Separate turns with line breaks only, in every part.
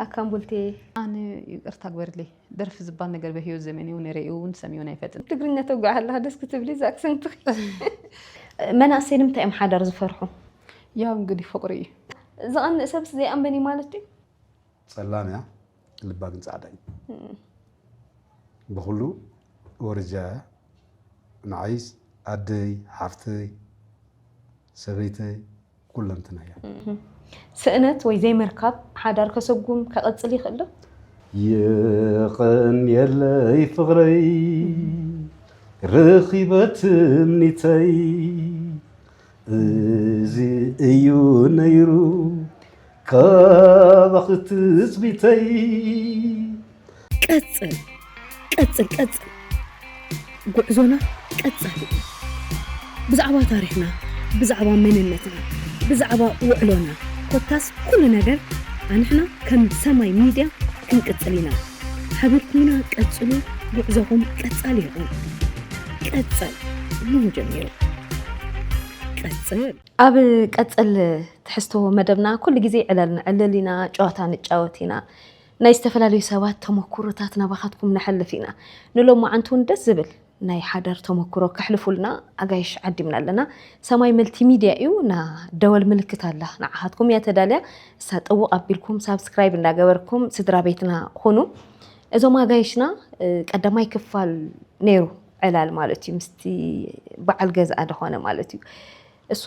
أكملتي
أنا أرتقبر لي درف زبان نقدر بهيو زماني ونريون سميونا يفتن
تقرينا توقع هلا هذا سكت بليز أكسنت من أسيلم تأم حدا رز فرحه
يا نقدي فقري
زغن سبس زي أم بني مالتي
سلام يا اللي باقي نساعدين بخلو ورجع نعيس أدي حفتي سبيتي كلهم تنايا
سأنت ويزي مركب حدار كسبهم كقصلي خلو
يقن يلي فغري رخيبة منيتي زي ايو نيرو كابخت زبيتي
قصل قعزونا قصل بزعبا تاريخنا بزعبا مننتنا بزعبا وعلونا كوتاس كل نجر نحنا كم سماي ميديا كنقصلينا حبيبكمنا قصلو قعزوكم قصاليكم قصل من جميل قصل
أب قصل تحسوا مدبنا كل جزء عللنا جواتنا نجاوتينا نايستفلالي سوات تمكرتاتنا باخاتكم نحل فينا نلو ما عنتون دزبل ناي حدر تمكرو كحلفولنا اغايش عدي من لنا سماي ملتي ميديا ايو نا دول ملكت الله نعهاتكم يا تداليا ساتو قبلكم سبسكرايب እንዳገበርኩም ስድራ ቤትና ሆኑ እዞም አጋይሽና ቀዳማይ ክፋል ነይሩ ዕላል ማለት እዩ ምስቲ በዓል ገዛ አደሆነ ማለት እዩ እሱ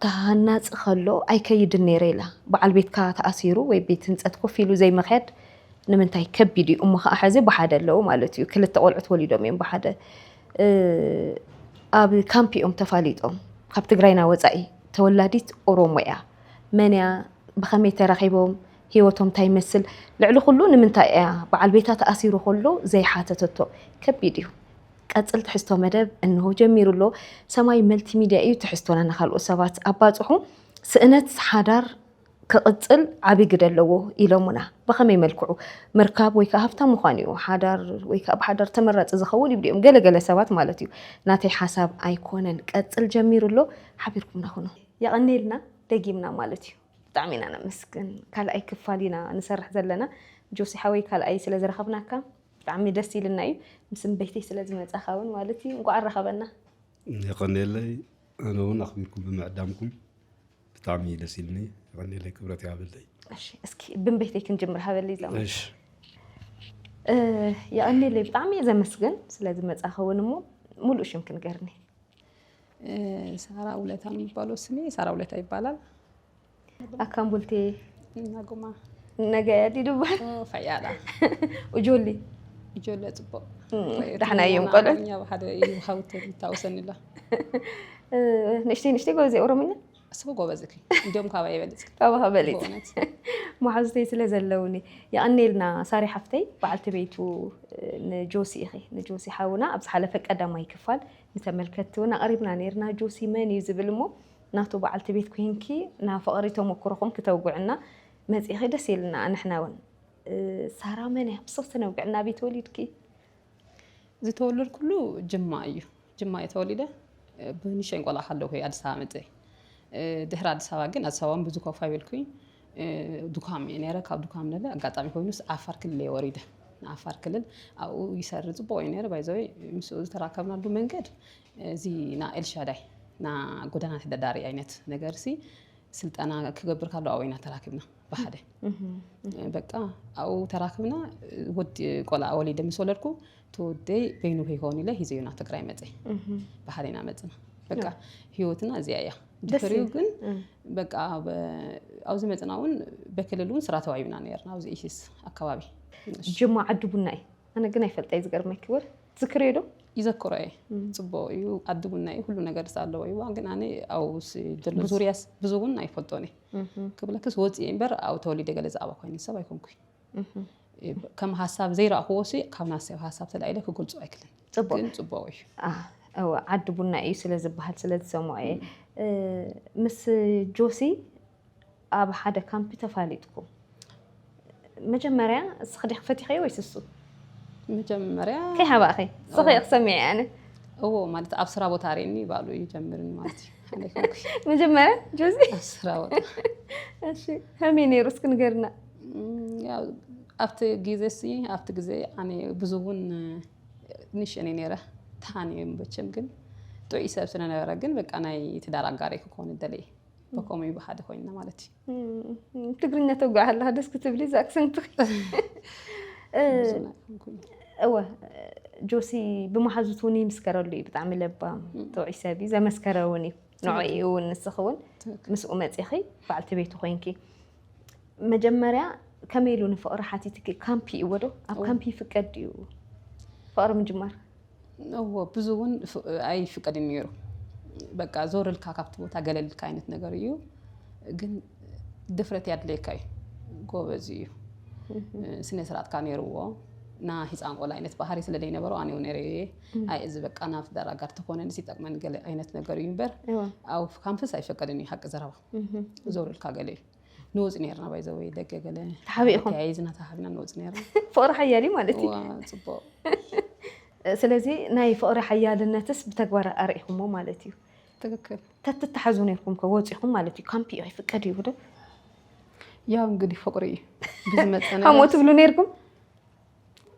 ተሃናጽ خሎ አይከይድን ነይረላ በዓል ቤትካ ተአሲሩ ወይ ቤት ህንጸት ኮፊሉ ዘይ መኸድ ንምንታይ ከቢድ እዩ እሞ ኸ በሓደ አለው ማለት እዩ ክልተ ቆልዑት ወሊዶም እዮም በሓደ ኣብ ካምፒኦም ተፋሊጦም ካብ ትግራይና ወጻኢ ተወላዲት ኦሮሞያ መንያ ብኸመይ ተራኺቦም ህይወቶም ታይ መስል ልዕሊ ኩሉ ንምንታይ እያ በዓል ቤታ ተኣሲሩ ከሎ ዘይሓተተቶ ከቢድ እዩ ቀጽል ትሕዝቶ መደብ እንሆ ጀሚሩሎ ሰማይ መልቲ ሚድያ እዩ ትሕዝቶና ናኻልኦ ሰባት ኣባጽሑ ስእነት ሓዳር كقتل عبي قدلو إلهمنا بخمي ملكو مركب ويك هفتا مخانيو حدار ويك أب حدار تمرت إذا خول يبديهم قلة سوات مالتيو ناتي حساب أيقونن قتل جمير له حبيركم نخونه يغني لنا دقيمنا مالتيو تعمينا أنا مسكن كال أي كفالينا نسرح زلنا جوسي حوي كال أي سلا زرخبناك تعمي دستي لنا أي مسم بيتي سلا زمت أخاون مالتي وقعر رخبنا
يغني لي أنا أخبركم بمعدامكم تعمي دسيلني غني لك كبرتي عبلي
ماشي اسكي بن بيتك نجمر هبلي زعما
ايش
يعني اللي بطعمي زي مسجن لازم اتاخون مو ملوش يمكن قرني
سارة ولتا የሚባለው ስሜ ሳራ ولታ ይባላል
አካም ቡልቴ
ናጎማ
ነገያዲ ዱባን
ፈያላ
ወጆሊ
ጽቦ
ደህና يوم ቆለ
ኛ በሐደ ይውሃውት ታውሰንላ
ነሽቲ ጎዜ ኦሮምኛ
أسبوع جوازك اليوم كابي بلدك
كابها بلد محظوظتي سلازلوني يعني لنا صاري حفتي بعلت بيتو نجوسي أخي نجوسي حاونا أبز حلفك قدام ما يكفال نتملكتونا قريبنا نيرنا جوسي ماني زبلمو ناتو بعلت بيت كوينكي نافقريتو مكرخم كتوقعنا مز أخي دسيلنا نحن ون سارة مني بصفتنا وقعنا بيت وليدكي
زي تولد كله جماعي تولده بنيشين قلا حلو هي عد سامتي دهر عد سواجن أسوام بزو كوفاي بالكوين دكام يعني ركاب دكام لا قطعي كوينوس عفار كل وريده عفار كل أو يسرز بوين يعني بايزوي مسؤول تراكبنا دو منقد زي نا الشادي نا قدنا تداري عينت نجارسي سلت أنا كجبر كله أوينا تراكبنا بحده بقى أو تراكبنا ود قلا أولي دم سولركو تودي بينو هيكوني له هزيونا تقرأي متى بحدنا متى بقى هيوتنا زيايا دفريو ግን በቃ አውዝ መጽናውን በክልሉን ስራታው አይብና ነርና አውዝ ኢሲስ አካባቢ
ጅማ አድቡናይ አነ ግን አይፈልጣይ ዝገርመኝ ክብር ዝክሬዶ
ይዘክራይ ጽቦ እዩ አድቡናይ ሁሉ ነገር ሳለው ወይ ግን አኔ አውስ ደሎ ዙሪያስ ብዙውን አይፈልጦኔ ክብለክስ ወጪ እንበር አው ተወሊደ ገለጻ አባኮኝ ሰብ አይኮንኩኝ ከም ሐሳብ ዘይራ ሆሲ ካብናሰብ ሐሳብ ተላይለ ከገልጹ አይክልን ግን ጽቦ ወይ
أو عدبونا إيه سلز بحال سلز سماعي مس جوسي أب حدا كان بتفاليتكم مجمرة صخدي خفتي خي ويسسو
مجمرة
كي حبا أخي صخي أقسمي يعني
أوه مالت أبصرا بوتاريني بالو يجمرني مالتي
مجمرة جوزي
أبصرا
أشي هميني رسكن غيرنا
ያው አፍተ ጊዜሲ አፍተ ጊዜ አኔ ብዙውን ንሽኔ ነረ ታኔም በቸም ግን ጦይ ሰብ ስለነበረ ግን በቃ ናይ ትዳር አጋሪ ከሆነ ደለ በኮሚ በሐደ ሆይና ማለት
ትግርኛ ተጓዓላ ደስ ክትብሊ ዛክሰንት እወ ጆሲ ብመሓዙቱኒ መስከረሉ ብጣዕሚ ለባ ጦይ ሰቢ ዘመስከረውኒ نوعيون السخون مسؤول متخي بعد تبيتو خينكي مجمرة كميلون فقر حاتيتك كامبي ودو أو كامبي فكديو فقر مجمر
هو بزون أي فكدي ميرو بقى زور الكاكابت بوتا قلل كائنات نجاريو جن دفرت يد ليكاي قوبزيو سنة سرعة كان يروه نا هيس أنقول عينت بحري سلدينا برو أنا ونري أي إذا بك أنا في دار أقدر تكون نسيت أكمل قل عينت نجاريو بر أو في كامبس أي فكرني حق زرعة زور الكاجلي نوز نيرنا بايزوي دك قلة
حبيبهم
عايزنا تحبنا نوز نيرنا
فقر حيالي مالتي
وصبوا
سلزي ناي فقر حيال الناس بتكبر أريحهم مالتي
تذكر
تتحزونيكم كواتيهم مالتي كامبي أي فكري وده
يا انقدي فقري بزمت أنا
هم وتقولون يركم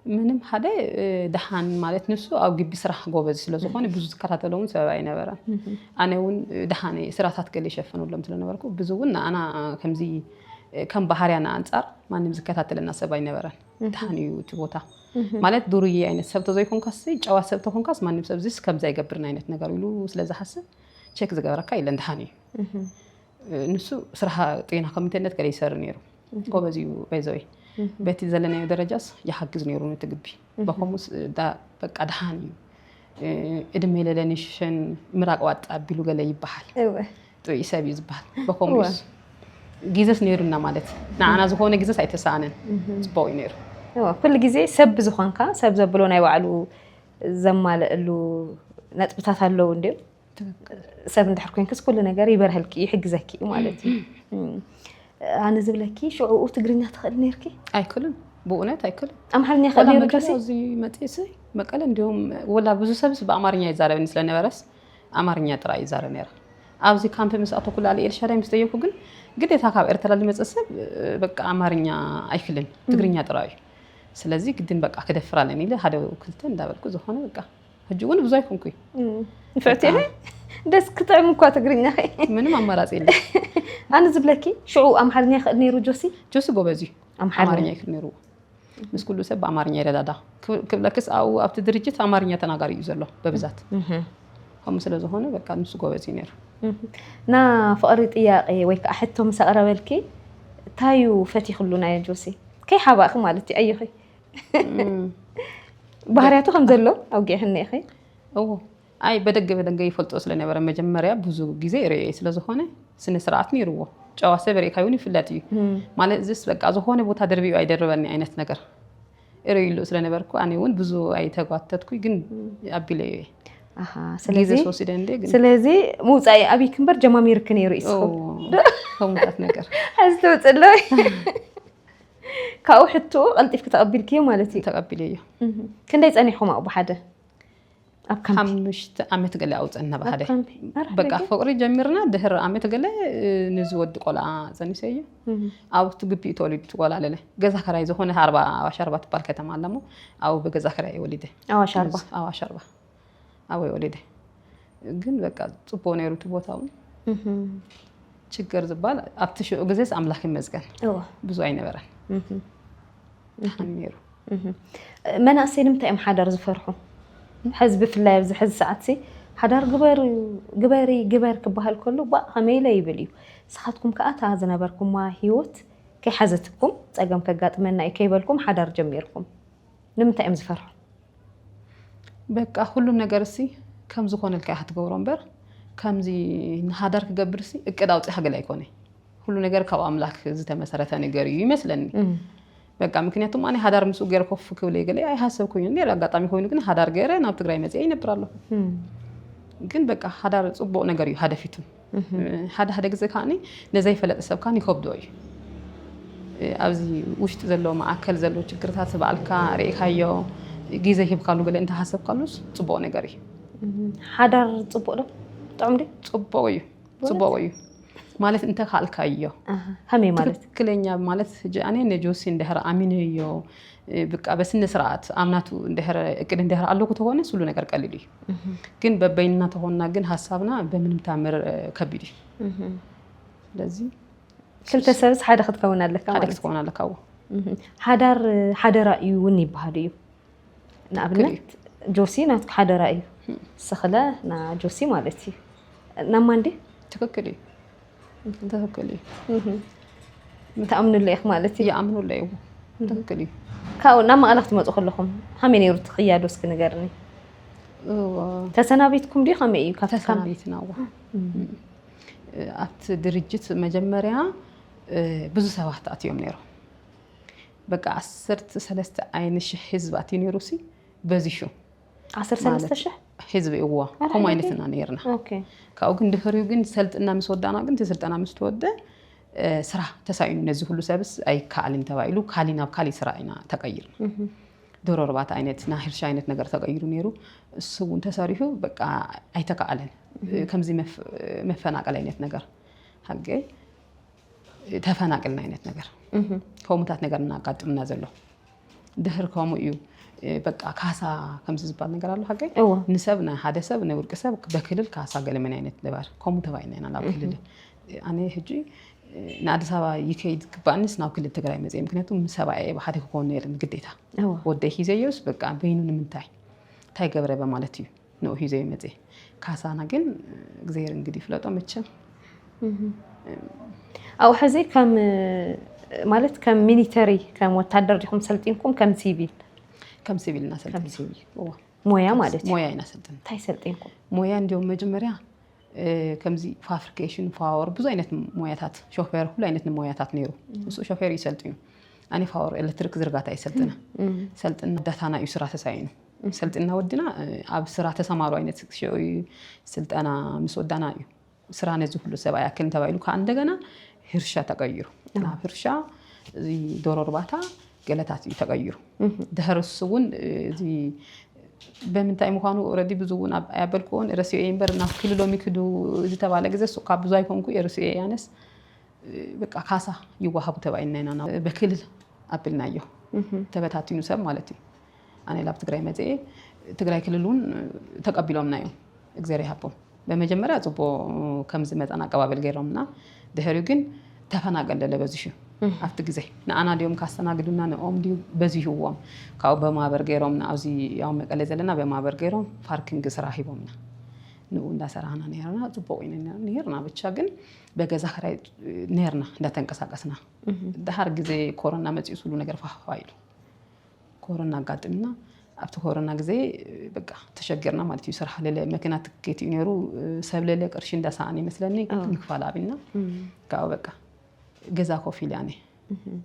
منهم حدا دحان مالت نفسه أو جيب بسرح جوبز لازم بزود كرهت لهم سواء نبرة أنا ون دحاني سرعات كلي شافن ولا مثل نبركو بزودنا أنا كم زي كم بحري أنا أنصار ما نمسك كرهت لنا سواء نبرة دحاني وتبوتا مالت دورية يعني سبت زي كونكاسي جوا سبت كونكاس ما نمسك زيس كم زي جبرنا يعني نقولوا سلزة حسن شيك زي جبرة كاي لندحاني نفسه صراحة تينا كم تنت كلي سر نيرو جوبزيو بيزوي بيتي زلنا درجاس يحجز نيرون تجبي بخمس دا بق أدهاني إدمي للنيشن مراق وات أبيلو جل يبحال
أيوة
تو يسابي يزبحال بخمس جيزس نيرون مالت أنا زخونة جيزس أيتسانن سبوي نير
أيوة كل جيزة سب زخانكا سب زبلون يوعلو زمال له نتبتات هاللو نديو سب ندحركين كس كل نجار يبرهلكي يحجزكي مالتي أنا زبلكي شو تقرينها تخلي نيركي
أي كلن بؤنات أي كلن
أم حالني خلي نيركي
زي ما تيسي ما قال عندهم ولا بزو سبس بأمارنيا يزارة بالنسبة لنا برس أمارنيا ترى يزارة نير أبزي كان في مسألة كل على الشارع مستيقظ قل قد يتاكاب إرتلا اللي متأسف بق أمارنيا أي كلن تقرينها ترى سلازي قدين بق أكيد فرالني له هذا وكلتن ده بالكوز هون بق هجون بزايكم كوي
فعتيه دس كتاب مكوا تقرينها
من ما مراسيل
أنا زبلكي شو أم حالني خلي نيرو جوسي
جوبزي
أم حالني
أمارنيا كنيرو بس كله سب أمارنيا ردا كبلكس أو أبت درجة أمارنيا تناقري يزلوا ببزات هم سلزوا هون بقى نسوا جوبزي نير
نا فقرت إياه ويك أحدهم سأرى بالكي تايو فتي خلونا يا جوسي كي حبا أخي مالتي أي خي بحرياتو خمزلو أو جهني أخي
أوه أي بدق يفلت أصلا نبرة مجمرة بوزو جزيرة سلزوا هون سن سرعة نيرو جواسة بري كايوني في اللاتي مالت زس بقى زهون بوتا دربي أي دربني عينت نجر إيريلو أصلا نبركو أنا ون بوزو أي تقاطتكو يجن أبيلي
سلازي موت أي أبي كمبر جمامير كني رئيسه
هم ذات نجر
حسيت تقولي كأو حتو أنت في تقبل كيو مالتي
تقبليه
كنا يسألني حما أبو حدا
أبكم مشت عمت قلة أو تأنا بحده بقى فقري جمرنا دهر عمت قلة نزود قلا زني سيء أو تجيبي تولد تقول عليه جزء خير إذا هون 4 أو 10 تبارك تمالمو أو بجزء خير ولده
أو 10
أو ولده جن بقى تبوني رتبوتاون شكر زبال أبتشو جزء أملاك مزجن بزوين برا حميرو
من أسيلم تأم حدر زفرحه حزب في الله يبز حز ساعتي حدار جبر كبهال كله بقى هميلا يبليو سخاتكم كأتا هذا بركم ما هيوت كي حزتكم تأجم كجات منا يكيبلكم حدار جميركم نمت أم زفرح
بقى كل نجارسي كم زخون الكاحت جوران بر كم زي حدار كجبرسي كده أوت حاجة لا يكوني كل نجار كوا أملاك زي تمسرة نجاري مثلاً بقى ممكن أنا حدار مسوق غير كوف كولي قال أي حسب كوين ليه رجعت عمي كوين لكن حدار غير أنا بتقرأي مزي أي نبرالله لكن بقى حدار صبوا نجاري هدفيتهم هذا جزء كاني نزاي فلت السب كاني خب دوي أبزي وش تزلوا مع أكل زلوا شكرتها سبع الكاري خيو جيزة هيب قالوا قال أنت حسب قالوس صبوا نجاري
حدار صبوا ده تعمري
صبوا ማለት እንተ ካልካዮ
ከመይ ማለት
ትክክለኛ ማለት እኔ ነጆሲ እንደህረ አሚንዮ በቃ በስነ ስርዓት አምናቱ እንደህረ እቅድ እንደህረ አለኩ ተሆነ ሁሉ ነገር ቀልል ግን በበይና ተሆና ግን ሐሳብና በምንም ታምር ከቢዲ ስለዚህ
ክልተ ሰብስ ሓደ ክትከውን ኣለካ
ሓደ ክትከውን ኣለካ
ሓዳር ሓደራ እዩ ውን ይባሃል እዩ ንኣብነት ጆሲ ናት ሓደራ እዩ ስኽለ ና ጆሲ ማለት እዩ ናማንዲ
ትክክል تذكري
تأمنوا لي مالتي
يأمنوا لي تذكري
كاو نما ألقت ما تقول لكم همين يرد قيادو سكن قرني تسنابيتكم دي خمي
تسنابيتنا أت درجت مجمرها بزو سواحت أتيوم نيرو بقى عصرت سلست عين حزب أتيني روسي بزيشو
عصر سلست شح
حزب هو هم عينتنا نيرنا
أوكي
كأوجن دخريو جن سلت إننا مسودانا جن تسلت أنا مستودة سرعة تساعدنا نزه كله سبس أي كالين تبايلو كالينا بكالي سرعنا تغير دور رباط عينت ناهر شاينت نجار تغير نيرو السون تساريه بقى أي تكالن كم زي مفناق علينت نجار حقي تفناق علينت نجار هو متات نجارنا قد منازله دهر كامو يو بقى كاسا كم زبال نقرأ له حاجة نسبنا هذا سبنا وركسب بكلل كاسا قال من عينت لبار كم تبعينا أنا لا بكلل أنا هجي نادي سوا يكيد كبانس ناو كل التجربة مزيم يمكن توم سوا بحد يكون نير قديتها وده هي زيوس بقى بينون من تاي جبرة بمالتي نو هي زي مزي كاسا ناقن غير انقدي فلاتو متشا
أو حزي كم مالت كم ميليتري كم وتعدر لكم سلطينكم كم سيفيل
كم سيفيل ناس
كم سيفيل مويا مالت
مويا يناسلتن
تاي سلطينكم
مويا اليوم مجمريا كم زي فابريكيشن فاور بزو عينت موياتات شوفير كل عينت موياتات نيرو بس شوفير يسلطين أنا فاور إلكتريك زرقات يسلطنا سلطنا دهتانا يسرع تسعين سلطنا ودنا أب سرعة تسمارو عينت شو سلطنا مسودنا سرعة نزو كله سبعة يأكل تبايلو كعندنا هرشة تغير هرشة زي دور رباطها قلتات يتغيروا دهر السون زي بمنتاي مخانو اوريدي بزون ابلكون رسيو ينبرنا كللو ميكدو زي تباله غزه سوق ابزو ايكونكو يرسيو يانس بقى كاسا يوهبو تبايننا انا بكلل ابلنايو تبتاتينو سب مالتي انا لاب تግራይ መጽ ትግራይ ክልሉን ተቀብሎም ናዩ እግዚአብሔር ያቦ በመጀመሪያ ጽቦ ከምዝ መጣና አቀባበል ገይሮምና ደህሪው ግን ተፈናቀለለ በዚሽ አፍት ጊዜ ናአና ዲዮም ካስተናግዱና ነኦም ዲዩ በዚህዎም ካው በማህበር ገይሮምና አዚ ያው መቀለ ዘለና በማህበር ገይሮም ፓርኪንግ ስራ ሂቦምና ነው እንዳሰራና ነርና ጽቦ ወይነና ነርና ብቻ ግን በገዛ ኸራይ ነርና እንዳተንቀሳቀስና ዳህር ጊዜ ኮሮና መጽኡ ሁሉ ነገር ፋፋይሉ ኮሮና አጋጥምና አብተ ኮሮና ጊዜ በቃ ተሸገርና ማለት ይስራህ ለለ መኪና ትኬት ይነሩ ሰብለለ ቅርሽ እንዳሳኒ መስለኒ ንክፋላቢና ካው በቃ ገዛ ኮፊል ያኔ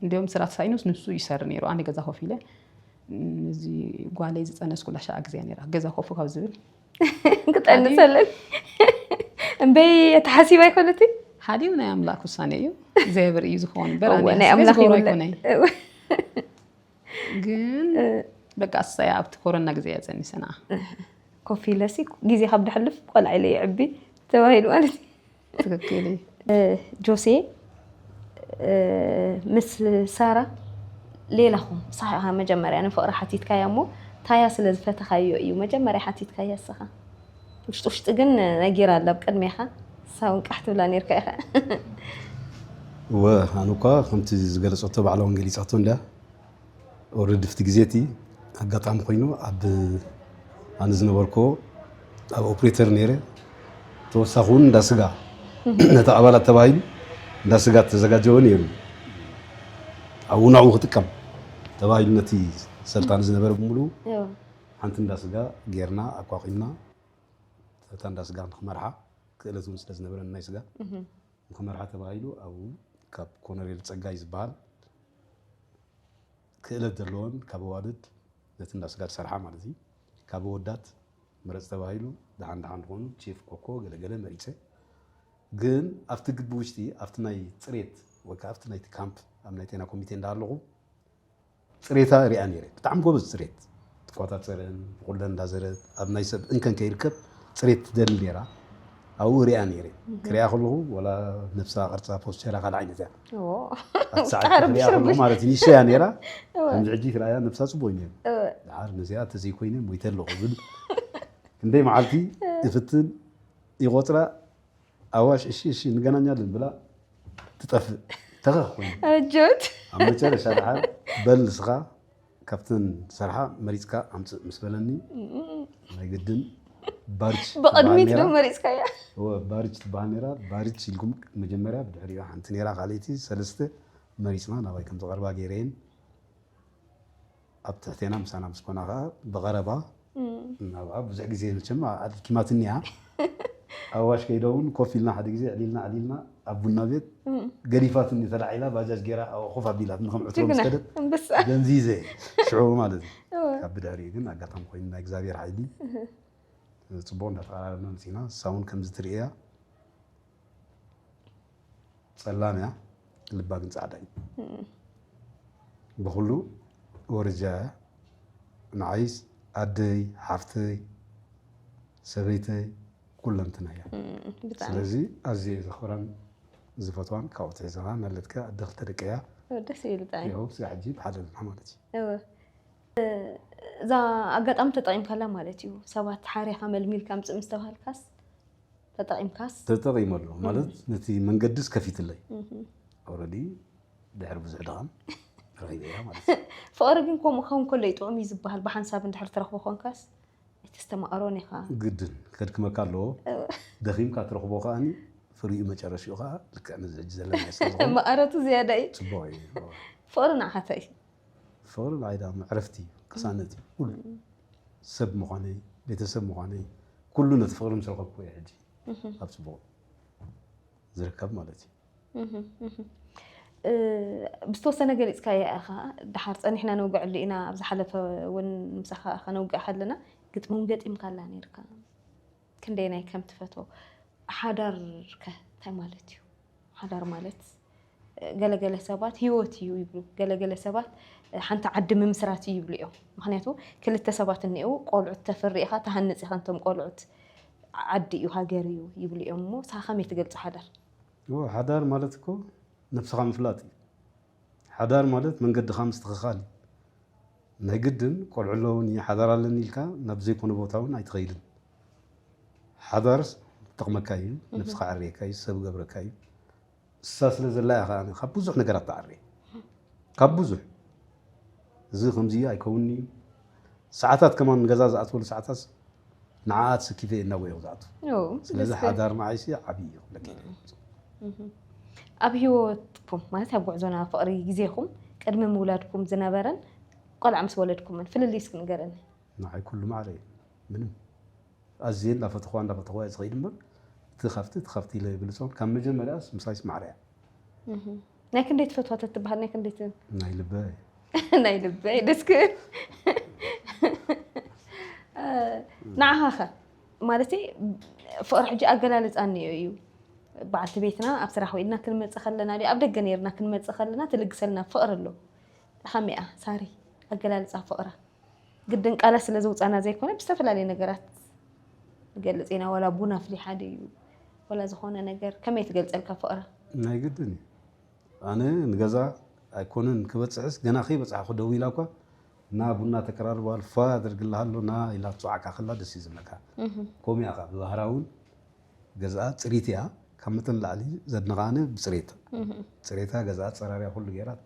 እንደውም ስራት ሳይኖስ ንሱ ይሰር ነሩ አንድ ገዛ ኮፊል እዚ ጓላይ ዝጸነስኩላሻ አግዜ ነራ ገዛ ኮፉ ካብ ዝብል
እንቀጠንሰለን እንበይ ተሐሲባ ይኮነቲ
ሓዲው ናይ አምላክ ውሳኔ እዩ ዘይብር እዩ ዝሆን በራኒ
ናይ አምላክ ይኮነ
ግን በቃ ሳያብት ኮሮና ጊዜ ያጸኒ ሰና
ኮፊለሲ ጊዜ ካብ ድሕልፍ ቆልዓይ ለይ ዕቢ ተባሂሉ ማለት
ትክክል
ጆሴ مس سارة ليلهم صحيح مجمرة أنا فقرة حتيت كيا مو تايا سلز فتخيو أيو مجمرة حتيت كيا الصخة مش تقن نجير على بقد ميخا ساون كحت ولا نير كيخا
وهانوكا كنت جالس أطبع على إنجليز أطون له أورد في تجزيتي قطع مخينو عبد أنا زنبركو أو أوبريتر نيره توسخون داسجا نتقابل التباين داسجات تزجاجون يرو أو نوع ختكم تباين نتي سلطان زنبر بملو حنتن داسجا غيرنا أقاقيمنا سلطان داسجا نخمرها كلا زون سلز نبر النايسجا نخمرها تبايلو أو كاب كونريل تسجايز بال كلا درلون كابوادد نتن داسجا سرحة مالتي كابودات مرز تبايلو دهان هون شيف كوكو جل مريسة ግን after ግብ ውሽቲ after ናይ ጽሬት ወካ after ናይ ካምፕ አምናይቴና ኮሚቴ እንዳለሁ ጽሬታ ሪአኒሬ በጣም ጎበዝ ጽሬት ተቋጣጠረን ሁሉ እንዳዘረ አብናይ ሰብ እንከን ከይርከብ ጽሬት ደል ኔራ أو ريانيري كريا خلوه ولا نفسها قرصة بوستشرا قال عينتها
تعرف
كريا خلوه مالتي نيش يانيرا من عجيك رأيها نفسها صبوينين عارف نزيات تزيكوينين ويتلو قبل كندي معلتي يفتن يغطرا أواش إشي نجنا نيال بلا تطفى تغخوين
جود
أما ترى شرحة بل صغا كابتن صراحة مريضك عم مسبلني ما يقدم بارج
بقدميت له مريضك يا
هو بارج بانيرا بارج يلقم مجمرة بدحري عن تنيرا قاليتي سلسته مريض ما نبغى كم تغربا غيرين أبتحتينا مسانا مسكونا بغربا نبغى بزع جزيرة كم كما تنيها أواش كيدون كوفي لنا حد جزء علينا أبو النبيت قريفات إني طلع إلى باجاج جرا أو خوفا بيلا بنخم عطرهم سكدت
بس
جنزيزة شعور مالتي كبد عريقنا قطعم خوينا إجزابير عادي تصبون دفعنا نسينا ساون كم زتريا سلام يا اللباق نساعدين بقولوا ورجع نعيس أدي حفتي سبيتي كلهم تنايا سلزي أزي زخران زفتوان كاوت زمان ملتك دخلت ركيا
دسيل تاعي
يو سعجيب حدا محمدتي
إذا أقدم تطعيم كلا مالتيو سوات حاري حمل ميل كم مستوى الكاس تطعيم كاس
تطعيم له مالت نتي من قدس كفيت اللي أوردي دحر بزعدان رغيبيا مالت
فأرجنكم خون كله يطعم يزبها البحن ساب دحر ترخبو خون كاس تستمعروني خا
جدا كدك مكالو دخيم كاترخبو خاني فريق ما جرشوا خا لك أنا زج لما يصير
ما أردت زيادة إيه
تبوي
فورنا حتى
فور عيدا عرفتي قصانتي كل سب مخاني بيتسب مخاني كلنا تفقر مسرقك ويا حجي أبسبوع زركب مالتي
بستوسنا قلت كايا أخا دحرت أن إحنا نوقع لنا أبز حلفة ونمسخها أخا نوقع حلنا قلت مون قد إمكان نيركا كندينا كم تفتو حدر كه مالتيو حدر مالت قال سبات هيوتيو يبلو قال سبات حنت عد ممسراتي يبليو مخنياتو كل التسبات النيو قولعت تفريخا تهنصي خنتم قولعت عديو هاجريو يبليو مو ساخمي تقلت حدر
هو حدر مالتكو نفسها مفلاتي حدار مالت من قد خامس تخخالي نقدن قول علوني حدار لني لك نبزي كون بوتاون ايتغيلن حدار تقمكاي نفس خعريكاي سب قبركاي الساس لزلا اخا خبوزح نغرات تعري كبوزح زي خمزيه ايكوني ساعات كمان غزازات ولا ساعات نعات كيف انه يوزاتو لذا حدار معيشي عبيه لكن أبيوتكم ما تبغوا عزونا فقري جزيكم قدم مولادكم زنابرن قال عم سولدكم من فل اللي يسكن قرن نعي كل ما عليه منهم أزين لا فتخوان لا فتخوان صغير مر تخفتي لي بلسون كم مجمع راس مسايس معريا
لكن ديت فتوى تتبهر لكن ديت
ناي لباي
ناي لباي دسك نعها خا مالتي فقر حجي أقلالت أني أيو بعد بيتنا أبصراحة وإننا كلمة تخلنا لي أبدأ جنيرنا كلمة تخلنا تلقسلنا فقر له خمئة ساري أقلال صح فقرة جدا قال سلزوت أنا زي كونه بستفل علي نجارات قلت أنا ولا بونا في حد ولا زخونة نجار كم يتقلت لك فقرة
ناي جدني أنا نجازا أكون كبت عس جناخي بس أخذ دوي لكوا نا بونا تكرار والفادر قال له نا إلى تصعك أخلا دسيز مكان كومي أخا ظهراون جزاء تريتيها كمتن لعلي زدنا غاني بسريتها سريتها جزات صراري كل جيرات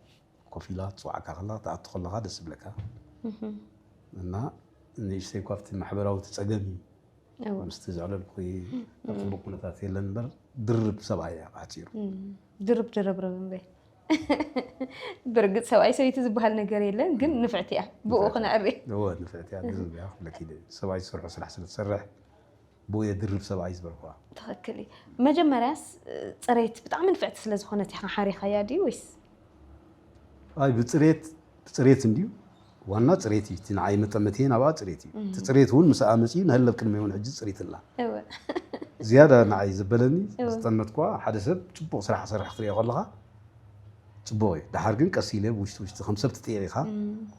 كوفيلات صعك أخلا تدخل لها دس بلكها إنها نيش سيكوفت المحبرة وتتسجمي مستزعل القوي أطلب من ثلاثين لنبر درب سبعة عتير
درب ربي برقد سواي سويت زبها النجاري لين قن نفعتيها بوخنا أري
هو نفعتيها بزن بياخ لكن سواي سرح سرح سرح بويا درب سبعة يزبرقوا
تخكلي ما جمراس صريت بتعمل نفعت سلازخونتي حاري خيادي ويس
أي بتصريت نديو وانا صريتي تنعي متمتين أبا صريتي تصريت هون مسامسين هلا بكلمة هون عجز صريت الله زيادة نعي زبلني استنتقوا حدث تبو صراحة صراحة خطرية والله تبوي ده حرقن كسيلة وش خمسة بتتيريخها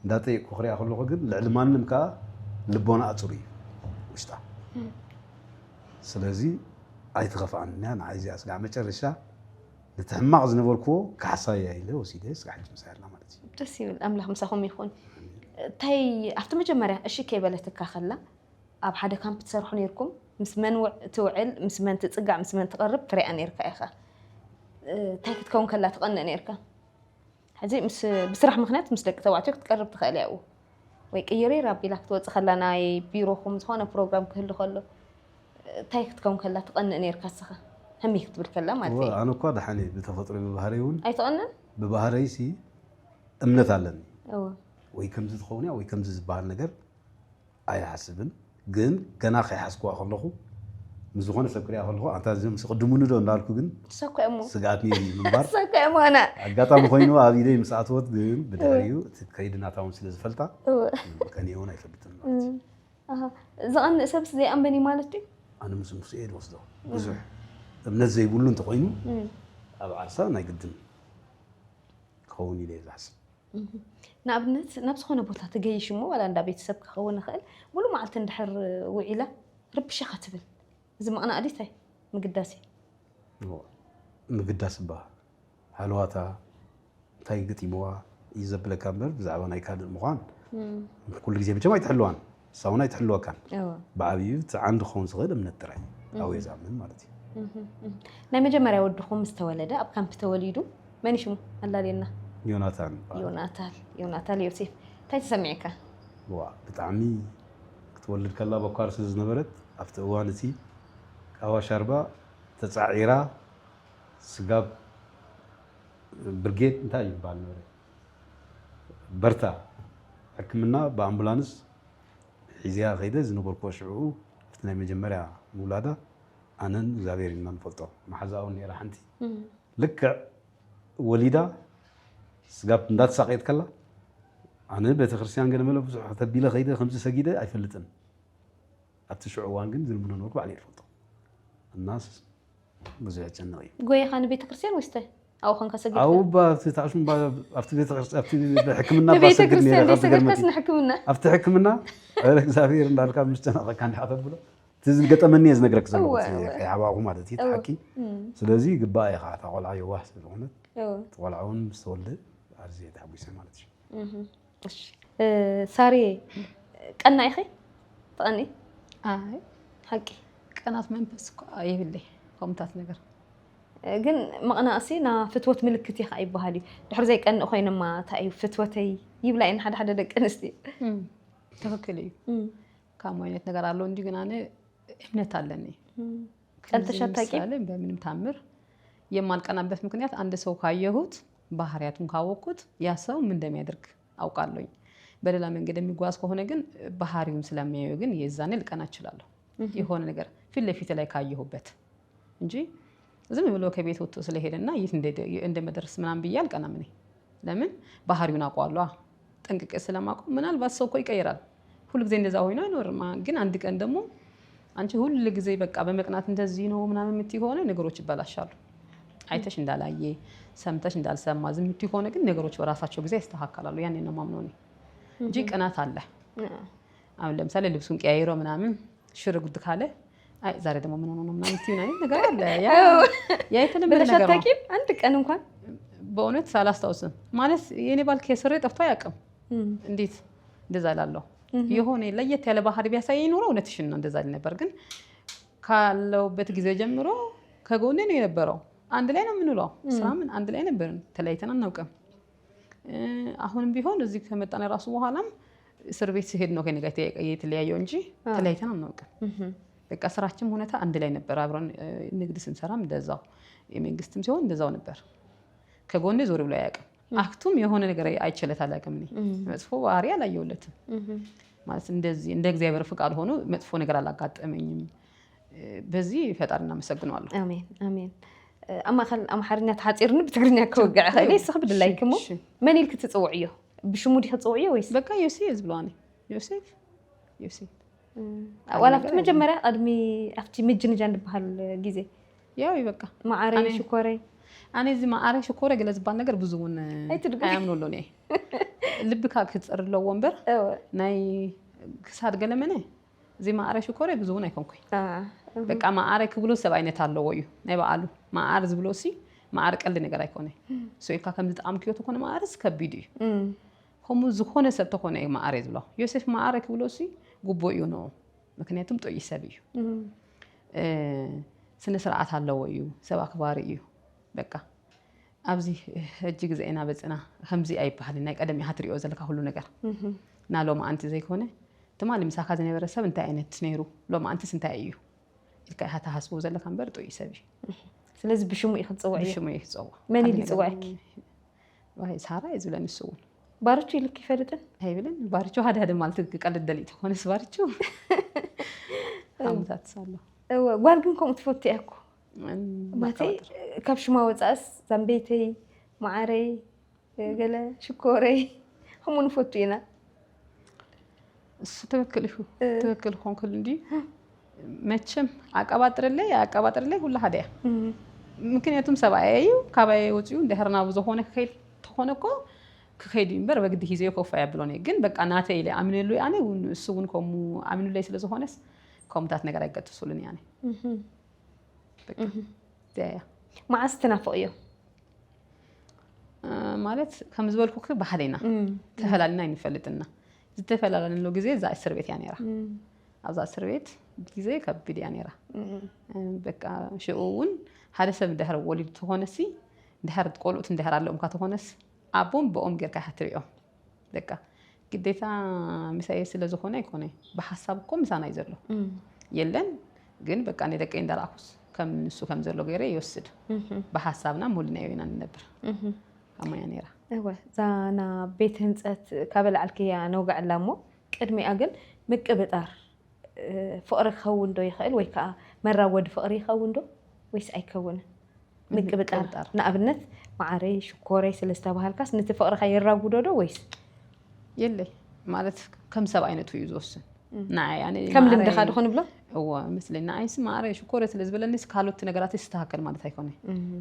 ده تيك وخري أخلو خجن العلمان نمكا لبونا أطري وش ده سلازي ኣይትኸፋእና ንዓይዚ ኣስጋዕ መጨረሻ ንትሕማቕ ዝነበርክዎ ካሕሳያ ኢለ ወሲደ ስጋ ሕጂ መሳይርና ማለት እዩ
ደስ ይብል ኣምላኽ ምሳኹም ይኹን እንታይ ኣብቲ መጀመርያ እሺ ከይበለትካ ኸላ ኣብ ሓደ ካምፕ ትሰርሑ ነይርኩም ምስ መን ትውዕል ምስ መን ትፅጋዕ ምስ መን ትቐርብ ትሪኣ ነይርካ ኢኻ እንታይ ክትከውን ከላ ትቐንእ ነይርካ ሕዚ ብስራሕ ምክንያት ምስ ደቂ ተባዕትዮ ክትቀርብ ትኽእል እያ ወይ ቅይሬር ኣቢላ ክትወፅእ ከላ ናይ ቢሮኹም ዝኾነ ፕሮግራም ክህሉ ከሎ እንታይ ክትከውን ከላ ትቐንእ ነይርካ ስኻ همي كتب الكلام مالتي
أنا كوادا حني بتفطر ببهاريون
أي تقولنا
ببهاريسي أمنت علني
ويكم
زد خوني أو يكم زد بهار نجر أي حسبن جن كنا خي حسكوا أخلقه مزخون سكري أخلقه أنت زم سقدموني دون داركو جن
سكوا أمو
سقعتني من بار
سكوا أمو أنا
قطع مخينو هذه دي مساعدات جن بداريو تكيدنا تاون سلز فلتا كان يونا يثبتن
زغن سبس زي أمبني مالتي
أنا مسؤول وصله بزح من زي يقولون تقينوا أبو عرسا نايقدم خوني ليه زحس
نابنت نفس خونه بوتا تجيش مو ولا ندا بيت سبك خونه خل ولو ما عالت ندحر وعيله رب شخه تبل زي ما انا قريتها مقداسي
مقداس با حلواتا تاي قتيموا يزبل كامبر بزعبا ناي كاد المخان كل جزء بجمع يتحلوان ساونا يتحلوا كان بعبيب عند خون صغير من الترعي او يزعمل مالتي
ناي مجمريا ودخوم مستولده اب كامب توليدو ماني شمو الله لينا يوناتان يوسف تاي تسمعك
وا بتعمي تولد كلا بكار سز نبرت افت اوانتي كاوا شربا تصعيرا سغاب برجيت انتاي يبال نور برتا حكمنا بامبولانس حيزيا غيده زنبركو شعو فتنا مجمريا مولاده أنا زابير إنن فلتو محزاون نيرا حنتي لك وليدا سقاب ندات ساقيت كلا أنا بيت خرسيان قال ملا بس تبيله غيده 5 سجيده أيفلتن أبتشعوان جن زلمنا نورك عليه فلتو الناس بزيت جنوي
قوي خان بيت خرسيان وسته أو خان كسجيد
أو بتعشون أفتي بيت خرس أفتي حكمنا
بيت خرسيان ليس كسن حكمنا
أفتي حكمنا لك زابير إن دارك مستنا كان حاطط بله تزن قطمني زنقرك زلمه يا حواغو مالتي تحكي سلازي قباي خا تقول عيو واحد زونه تقولعون مستولد ارزي تحبيسه مالتي
اش ساري قنا اخي طني حقي
قنات منفس يبلي قمتات نجر
ግን መቕናእሲ ና ፍትወት ምልክት ይኻ ይበሃል ድሕሪ ዘይቀንእ ኮይኖማ እንታይ እዩ ፍትወተይ ይብላ ኢን ሓደ ሓደ ደቂ ኣንስትዮ
ትክክል እዩ ካብ ዓይነት ነገር አለው እንጂ ግን አነ እምነት አለኝ
ቀንተሻታቂ
በምንም ታምር የማልቀናበት ምክንያት አንድ ሰው ካየሁት ባህሪያቱን ካወቅኩት ያ ሰው ምን እንደሚያደርግ አውቃለሁ በሌላ መንገድ የሚጓዝ ከሆነ ግን ባህሪውን ስለሚያዩ ግን የዛኔ ልቀና እችላለሁ የሆነ ነገር ፊት ለፊት ላይ ካየሁበት እንጂ ዝም ብሎ ከቤት ወጥቶ ስለሄደና ይት እንደመደርስ ምናም ብያል ቀና ምን ለምን ባህሪውን አውቃለሁ ጠንቅቄ ስለማውቀው ምናልባት ሰው እኮ ይቀየራል ሁሉ ጊዜ እንደዛ ሆይና አይኖርማ ግን አንድ ቀን ደግሞ አንቺ ሁሉ ጊዜ በቃ በመቅናት እንደዚህ ነው ምናም የምትይ ሆነ ነገሮች ይበላሻሉ አይተሽ እንዳላየ ሰምተሽ እንዳልሰማ ዝም የምትይ ሆነ ግን ነገሮች በራሳቸው ጊዜ ያስተካክላሉ ያኔ ነው ማምነው ነው እንጂ ቀናት አለ አሁን ለምሳሌ ልብሱን ቀያይሮ ምናምን ሽርጉድ ካለ አይ ዛሬ ደግሞ ምን ሆኖ ነው ምናምን ትይና ነገር አለ ያ የተለመደ ነገር ነው
አንድ ቀን እንኳን
በእውነት ሳላስታውስም ማለት የኔ ባል ከስሬ ጠፍቶ ያቀም እንዴት እንደዛ ላለው የሆነ ለየት ያለ ባህሪ ቢያሳየኝ ኖሮ እውነትሽን ነው እንደዛ ነበር ግን ካለውበት ጊዜ ጀምሮ ከጎኔ ነው የነበረው አንድ ላይ ነው የምንውለው ስራምን አንድ ላይ ነበርን ተለያይተን አናውቅም አሁንም ቢሆን እዚህ ከመጣን ራሱ በኋላም እስር ቤት ሲሄድ ነው ከኔ ጋር የተለያየው እንጂ ተለያይተን አናውቅም በቃ ስራችን ሁኔታ አንድ ላይ ነበር አብረን ንግድ ስንሰራም እንደዛው የመንግስትም ሲሆን እንደዛው ነበር ከጎኔ ዞር ብሎ ያቀም አክቱም የሆነ ነገር አይችልም አላቀም ነኝ መጥፎ ባህሪ አላየውለትም ማለት እንደዚህ እንደ እግዚአብሔር ፍቃድ ሆኖ መጥፎ ነገር አላጋጠመኝም በዚህ ፈጣሪና መሰግናለሁ
አሜን አሜን اما خل امحرنا تحاصيرن بتግርኛ ከወግዕ خلي يسخ بدلايكم من يلك تصوعيه بشمودي تصوعيه ويس
በቃ ዮሴፍ ዝብላኒ ዮሴፍ
ولا في مجمرة أدمي أفتي مجنجان بحال جيزة
يا وي بقى
معاري شكوري
أنا زي معاري شكوري جلس بان نجر بزون أيامنو لوني اللي بكاك تصير لو ومبر ناي كساد قال منه زي معاري شكوري بزون أيكم كوي በቃ ማዕረ ክብሎ ሰብ አይነት አለው እዩ ናይ በዓሉ ማዕር ዝብሎ ሲ ማዕር ቀልድ ነገር አይኮነ ሶይካ ከም ዝጣም ክዮት ኮነ ማዕርስ ከቢድ እዩ ከምኡ ዝኾነ ሰብ ተኮነ ማዕረ ዝብሎ ዮሴፍ ማዕረ ክብሎ ሲ ጉቦ እዩ ነው ምክንያቱም ጦይ ሰብ እዩ ስነ ስርዓት አለው እዩ ሰብ አክባሪ እዩ በቃ ኣብዚ ሕጂ ግዜና በጽና ከምዚ አይባህል ናይ ቀደም ይሃትሪኦ ዘለካ ሁሉ ነገር ናሎም አንተ ዘይኮነ ተማሊ ምሳካ ዝነበረ ሰብ እንታይ አይነት ነይሩ ሎም አንተ እንታይ እዩ ኢልካ ሃታ ሓስቦ ዘለካ እንበር ጦይ ሰብ እዩ
ስለዚ ብሽሙ ይኽጽውዕ እዩ
ብሽሙ ይኽጽውዕ
መን ይጽውዕክ
ወይ ሳራ ይዝብለኒ እሱ
ባርቹ ይልክ ይፈልጥን
አይብልን ባርቹ ሃዳ ማለት ቀልድ ደሊት ሆነስ ባርቹ አሙታት ሳሎ
ጓል ግን ከም ትፈትያኩ ማቴ ካብ ሽማ ወጻስ ዘንቤተይ ማዕረይ ገለ ሽኮረይ همون فوتينا تبكل خون كل دي ماتشم عقبات رلي كل حدا ممكن يتم سبعي كابي وتيو دهرنا بزهونه خيل تخونكو كخيدين بر بقد هيزيو كوفا بلوني جن بق انا تيلي امن له يعني وسون كوم امن له ስለሆነስ ኮምታት ነገር አይቀጥሱልን يعني በቃ ዳያ ማስተናፈዩ
ማለት ከምዝበልኩ ባህሌና ተፈላልና ይንፈልጥና ዝተፈላላን ሎ ግዜ ዛ እስር ቤት ያኔራ አዛ እስር ቤት ግዜ ከብድ ያኔራ በቃ ሽኡን ሓደ ሰብ ደህር ወሊድ ተሆነሲ ደህር ቆልኡት ደህር አለውም ከተሆነስ አቦም በኦም ገርካ hatሪኦ በቃ ግዴታ ምሳይ ስለዝኾነ አይኮነ በሐሳብኩም ምሳና ይዘሎ የለን ግን በቃ እኔ ደቀ እንደራኩስ ከምንሱ ከምዘሎ ገሬ ይወስድ በሐሳብና ሙልና ይወና ነበር አማያኔራ
እወ ዛና ቤት ህንጸት ካበልዓልከያ ነውጋዕላሞ ቅድሚ አገል ምቅብጣር ፍቅሪ ኸውንዶ ይኽእል ወይ ከዓ መራወድ ፍቅሪ ኸውንዶ ወይስ አይከውን ምቅብጣር ንኣብነት ማዕረይ ሽኮረይ ስለስተ ባህልካስ ነቲ ፍቅሪ ኸይራጉዶዶ ወይስ
የለይ ማለት ከም ሰብ አይነቱ ይዞስን ናይ ያኔ
ከም ልምድኻ ድኾን ብሎ
እወ መስለና አይስ ማዕረይ ሽኮረይ ስለዝበለኒስ ካልኦት ነገራት ይስተካከል ማለት አይኮነ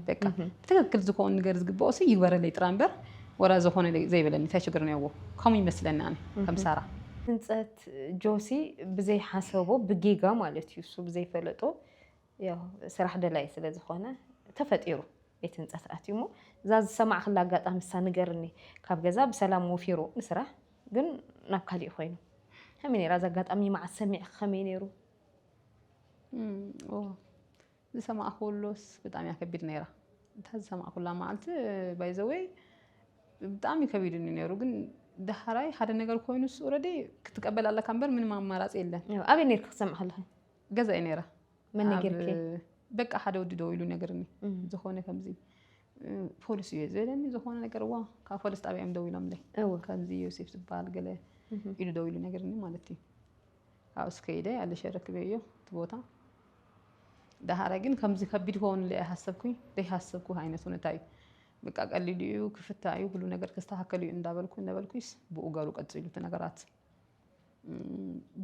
በቃ ትክክል ዝኮን ነገር ዝግባኦስ ይግበረለይ ጥራምበር ወራ ዝኾነ ዘይበለኒ ታይችግር ነው ያው ከም ይመስለና ከም ሳራ ህንጸት
ጆሲ ብዘይ ሓሰቦ ብጊጋ ማለት እዩ እሱ ብዘይ ፈለጦ ያው ስራሕ ደላይ ስለዝኾነ ተፈጢሩ ቤት ህንጸት አትዩሞ ዛዝ ሰማዕ خላ አጋጣሚ ሳንገርኒ ካብ ገዛ በሰላም ወፊሩ ንስራሕ ግን ናብ ካሊ ኮይኑ ከመይ ነራ ዘጋጣሚ ማዕ ሰሚዕ ከመይ ነሩ
ዝሰማዕ ሁሉስ በጣም ያከብድ ነራ ተሰማዕ ሁላ ማለት ባይዘወይ በጣም ይከብድ ነሩ ግን ደሃራይ ሓደ ነገር ኮይኑስ ኦሬዲ ክትቀበል አለ ካምበር ምን ማማራጽ የለን
አብይ ነር ክሰማዕ አለ
ገዛይ ነራ
ምን ነገርከ
በቃ ሓደ ወድደው ይሉ ነገርኒ ዝኾነ ከምዚ ፖሊስ ይዘለኒ ዝኾነ ነገር ዋ ካፖሊስ ጣቢያም ደው ይሎም ላይ ከምዚ ዮሴፍ ዝባል ገለ ይሉ ደው ይሉ ነገርኒ ማለት እዩ አውስ ከይደ ያለ ሸረክበዮ ትቦታ ደሃራይ ግን ከምዚ ከቢድ ሆን ላይ ሐሰብኩኝ ላይ ሐሰብኩ አይነቱ ነታይ በቃ ቀልልዩ ክፍታዩ ሁሉ ነገር ከስተካከሉ እንዳበልኩይስ በኡጋሩ ቀጽሉት ነገራት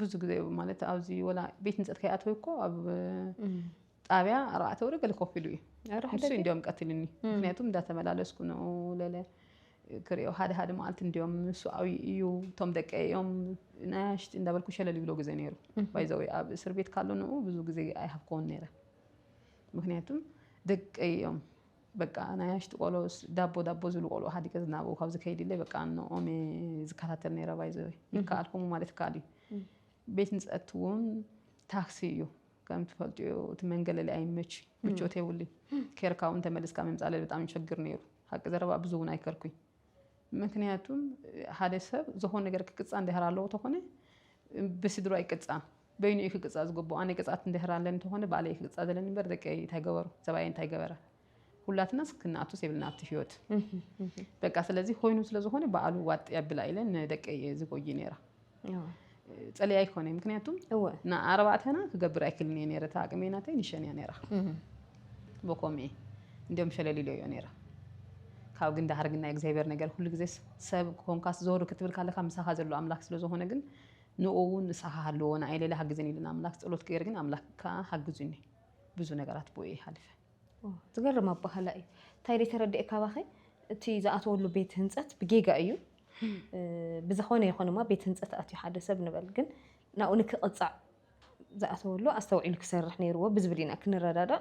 ብዙ ጊዜ ማለት አውዚ ወላ ቤት እንጸት ከያተው እኮ አብ ጣቢያ አራአተ ወረ ገለ ኮፊሉ እሱ እንዲያም ቀጥልኒ ምክንያቱም እንዳተመላለስኩ ነው ለለ ክሪኦ ሓደ ማለት እንዲያም እሱ አዊ እዩ ቶም ደቀዮም ናሽት እንዳበልኩ ሸለል ብሎ ጊዜ ነሩ ባይዘው አብ እስር ቤት ካለው ነው ብዙ ጊዜ አይሐብኮን ነረ ምክንያቱም ደቀዮም በቃ ናያሽት ቆሎስ ዳቦ ዝሉ ቆሎ ሀዲ ከዝናቦ ካብዝ ከይድለ በቃ ነው ኦሜ ዝካታተል ነራ ባይዘው ይካልኩም ማለት ካሊ ቤት ንጸትውን ታክሲ እዩ ከም ትፈልጥዩ ትመንገለ ላይ አይመች ብቾቴ ውሊ ከርካውን ተመልስካ መምጻለ በጣም ይቸግር ነሩ ሐቅ ዘረባ ብዙውን አይከርኩኝ ምክንያቱም ሓደ ሰብ ዝኾነ ነገር ክቅጻ እንደህራለው ተሆነ በስድሩ አይቀጻ በይኑ ይክቅጻ ዝግቦ አኔ ቅጻት እንደህራለን ተሆነ ባለ ይክቅጻ ዘለን በር ደቀይ ታይገበሩ ሰባይን ታይገበራ ሁላትና ስክናቱ ሲብልናት ህይወት በቃ ስለዚህ ሆይኑ ስለዚህ በአሉ ዋጥ ያብላ አይለን ደቀይ ዝቆይ ነራ ጸለይ አይኮነ ምክንያቱም ና አርባተና ከገብር አይክልኒ ነራ ታቅሜናታይ ንሸንያ ነራ በቆሜ እንደም ሸለሊሎ ነራ ካብ ግን ዳርግና እግዚአብሔር ነገር ሁሉ ጊዜ ሰብ ኮንካስ ዞሩ ክትብል ካለካ ምሳኻ ዘሎ አምላክ ስለሆነ ግን ንኦውን ንሳኻ አለውና አይሌላ ሀግዘን ይልና አምላክ ጸሎት ከየር ግን አምላክ ካሀግዙኝ ብዙ ነገራት ቦይ ሐልፈ
ዝገርም አባህላ እዩ ታይሪ ተረድእካ ባኸ እቲ ዝኣተወሉ ቤት ህንጸት ብጌጋ እዩ ብዝኾነ ይኾንማ ቤት ህንጸት ኣትዩ ሓደ ሰብ ንበል ግን ናኡ ንክቕጻዕ ዝኣተወሉ ኣስተውዒሉ ክሰርሕ ነይርዎ ብዝብል ኢና ክንረዳዳ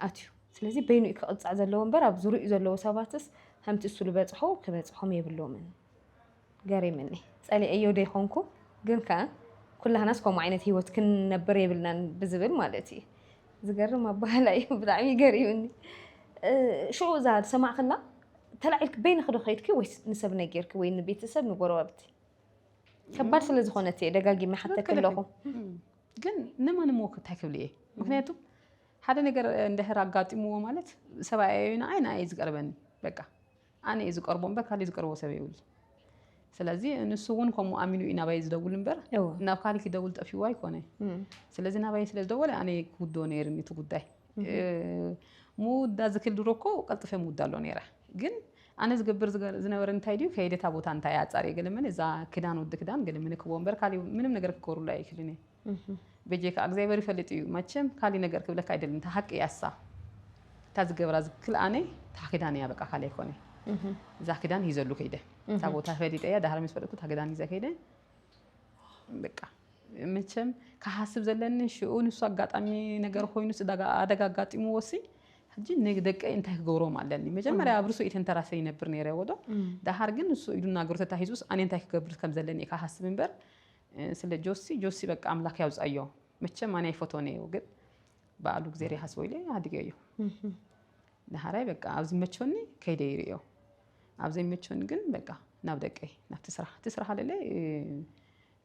ኣትዩ ስለዚ በይኑ ክቕፃዕ ዘለዎ እምበር ኣብ ዙርኡ ዘለዎ ሰባትስ ከምቲ እሱ ዝበፅሖ ክበፅሖም የብሎምን ገሪምኒ ፀሊአዮ ዶ ይኮንኩ ግን ከዓ ኩላህናስ ከምኡ ዓይነት ሂወት ክንነብር የብልናን ብዝብል ማለት እዩ ዝገርም ኣባህላ እዩ ብጣዕሚ ገሪምኒ ሽዑ እዛ ሰማዕክላ ተላዒልክ በይንክ ዶ ከይድኪ ወይስ ንሰብ ነጌርክ ወይ ንቤተሰብ ንጎረባብቲ ከባድ ስለ ዝኾነት እየ ደጋጊመ ሓተክ ኣለኹ
ግን ንማን ሞክ እንታይ ክብል እየ ምክንያቱ ሓደ ነገር እንደህር ኣጋጢምዎ ማለት ሰብኣይና ኣይና ኣይ ዝቀርበኒ በቃ ኣነ እየ ዝቀርቦ እምበር ካሊእ ዝቀርቦ ሰብ የብሉ ስለዚ ንሱ እውን ከምኡ ኣሚኑ እዩ ናባይ ዝደውል እምበር ናብ ካሊእ ክደውል ጠፊዋ ኣይኮነ ስለዚ ናባይ ስለ ዝደወለ ኣነ ክውድኦ ነይርኒ እቲ ጉዳይ ሙዳ ዝክል ድሮ እኮ ቀልጥፈ ሙዳ ኣሎ ነይራ ግን ኣነ ዝገብር ዝነበረ እንታይ ድዩ ከይደታ ቦታ እንታይ ኣፃር የገለመን እዛ ክዳን ወዲ ክዳን ገለመን ክቦ እምበር ካሊእ ምንም ነገር ክገብሩላ ኣይክልን እየ በጀካ እግዚአብሔር ይፈልጥ እዩ መቸም ካሊእ ነገር ክብለካ አይደለም ታ ሐቅ ያሳ ታ ዝገብራ ዝክል ኣነ ታ ክዳን ያ በቃ ካሊእ ኣይኮነ እዛ ክዳን ይዘሉ ከይደ ታ ቦታ ፈሊጥ እያ ዳህር መስፈልኩ ታ ክዳን ይዘ ከይደ በቃ መቸም ካሓስብ ዘለኒ ሽኡ ንሱ አጋጣሚ ነገር ኮይኑስ አደጋ አጋጢሙ ወሲ ሕጂ ንግደቀ እንታይ ክገብሮም ኣለኒ መጀመርያ አብርሱ ኢተንተራሰይ ነበር ነይረ ወዶ ዳህር ግን እሱ ኢዱና ግርተ ታሂዙስ ኣነ እንታይ ክገብር ከም ዘለኒ ካሓስብ እምበር ስለ ጆሲ በቃ አምላክ ያውጻዮ መቸም ማን አይፎቶኔ ወግድ ባሉ ግዜሪ ሐስቦ ይለ አድገዩ ለሐራይ በቃ አብዚ መቸኒ ከይደ ይሪዮ አብዚ መቸኒ ግን በቃ ናብ ደቀይ ናብ ትስራ አለለ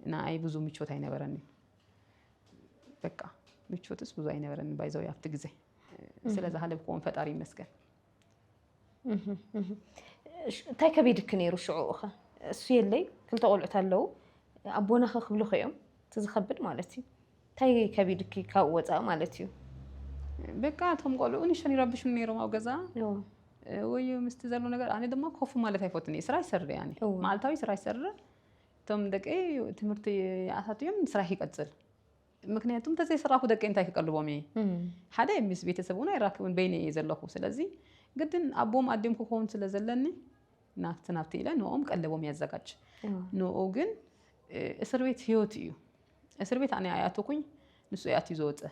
እና አይ ብዙ ምቾት አይነበረኒ በቃ ምቾትስ ብዙ አይነበረኒ ባይዘው ያፍት ግዜ ስለዛ ሐለብኮን ፈጣሪ ይመስገን
ታይ ከቢድክ ነይሩ ሽዑኸ እሱ የለይ ክልተ ቆልዑት አለው አቦና ክብሉ ኸዮም ትዝኸብድ ማለት እዩ ታይ ከቢድክ ካብ ወፃ ማለት እዩ
በቃ ቶም ቆልዑ ንሽን ይረብሹ ነይሮም ኣብ ገዛ ወይ ምስቲ ዘሎ ነገር ኣነ ድማ ኮፍ ማለት አይፎትኒ ስራ ይሰርር ያኒ ማልታዊ ስራ ይሰርር ቶም ደቀይ ትምህርት ያሳትዮም ስራ ይቀጽል ምክንያቱም ተዘይ ስራሁ ደቀይ እንታይ ከቀልቦም ሓደ ምስ ቤተሰቡና ይራክቡን በይኔ ዘለኹ ስለዚ ግድን አቦም አዲም ኮን ስለዘለኒ ናፍቲ ኢለ ነኦም ቀለቦም ያዘጋጅ ነው ግን እስር ቤት ህይወት እዩ እስር ቤት ኣነ አያቶኩኝ ንሱ ያት ይዞወፀ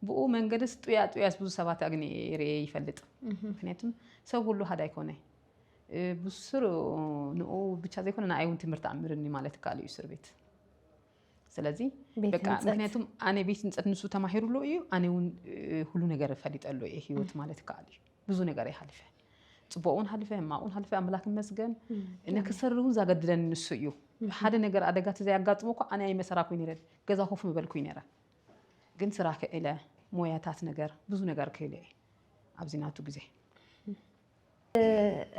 ብኡ መንገድስ ጡያስ ብዙ ሰባት አግኒ ይፈልጥ ምክንያቱም ሰው ሁሉ ሀዳ ይኮነ ብስሩ ነው ብቻ ዘይኮነ ናይውን ትምህርት አምርኒ ማለት ካሉ እስር ቤት ስለዚህ በቃ ምክንያቱም አነ ቤት እንጸት ንሱ ተማሂሩሎ እዩ አነውን ሁሉ ነገር ፈልጠሎ ይሄ ህይወት ማለት ካሉ ብዙ ነገር ይሐልፈ ጽቦውን ሐልፈ ማውን ሐልፈ አምላክ መስገን እነ ከሰርሩን ዛገድለን ንሱ እዩ ሓደ ነገር አደጋ ተዘይ ያጋጥሞኮ አነ አይመሰራኩ ይነረድ ገዛ ሆፍ መበልኩ ይነራ ግን ስራ ከእለ ሞያታት ነገር ብዙ ነገር ከእለ አብዚናቱ ግዜ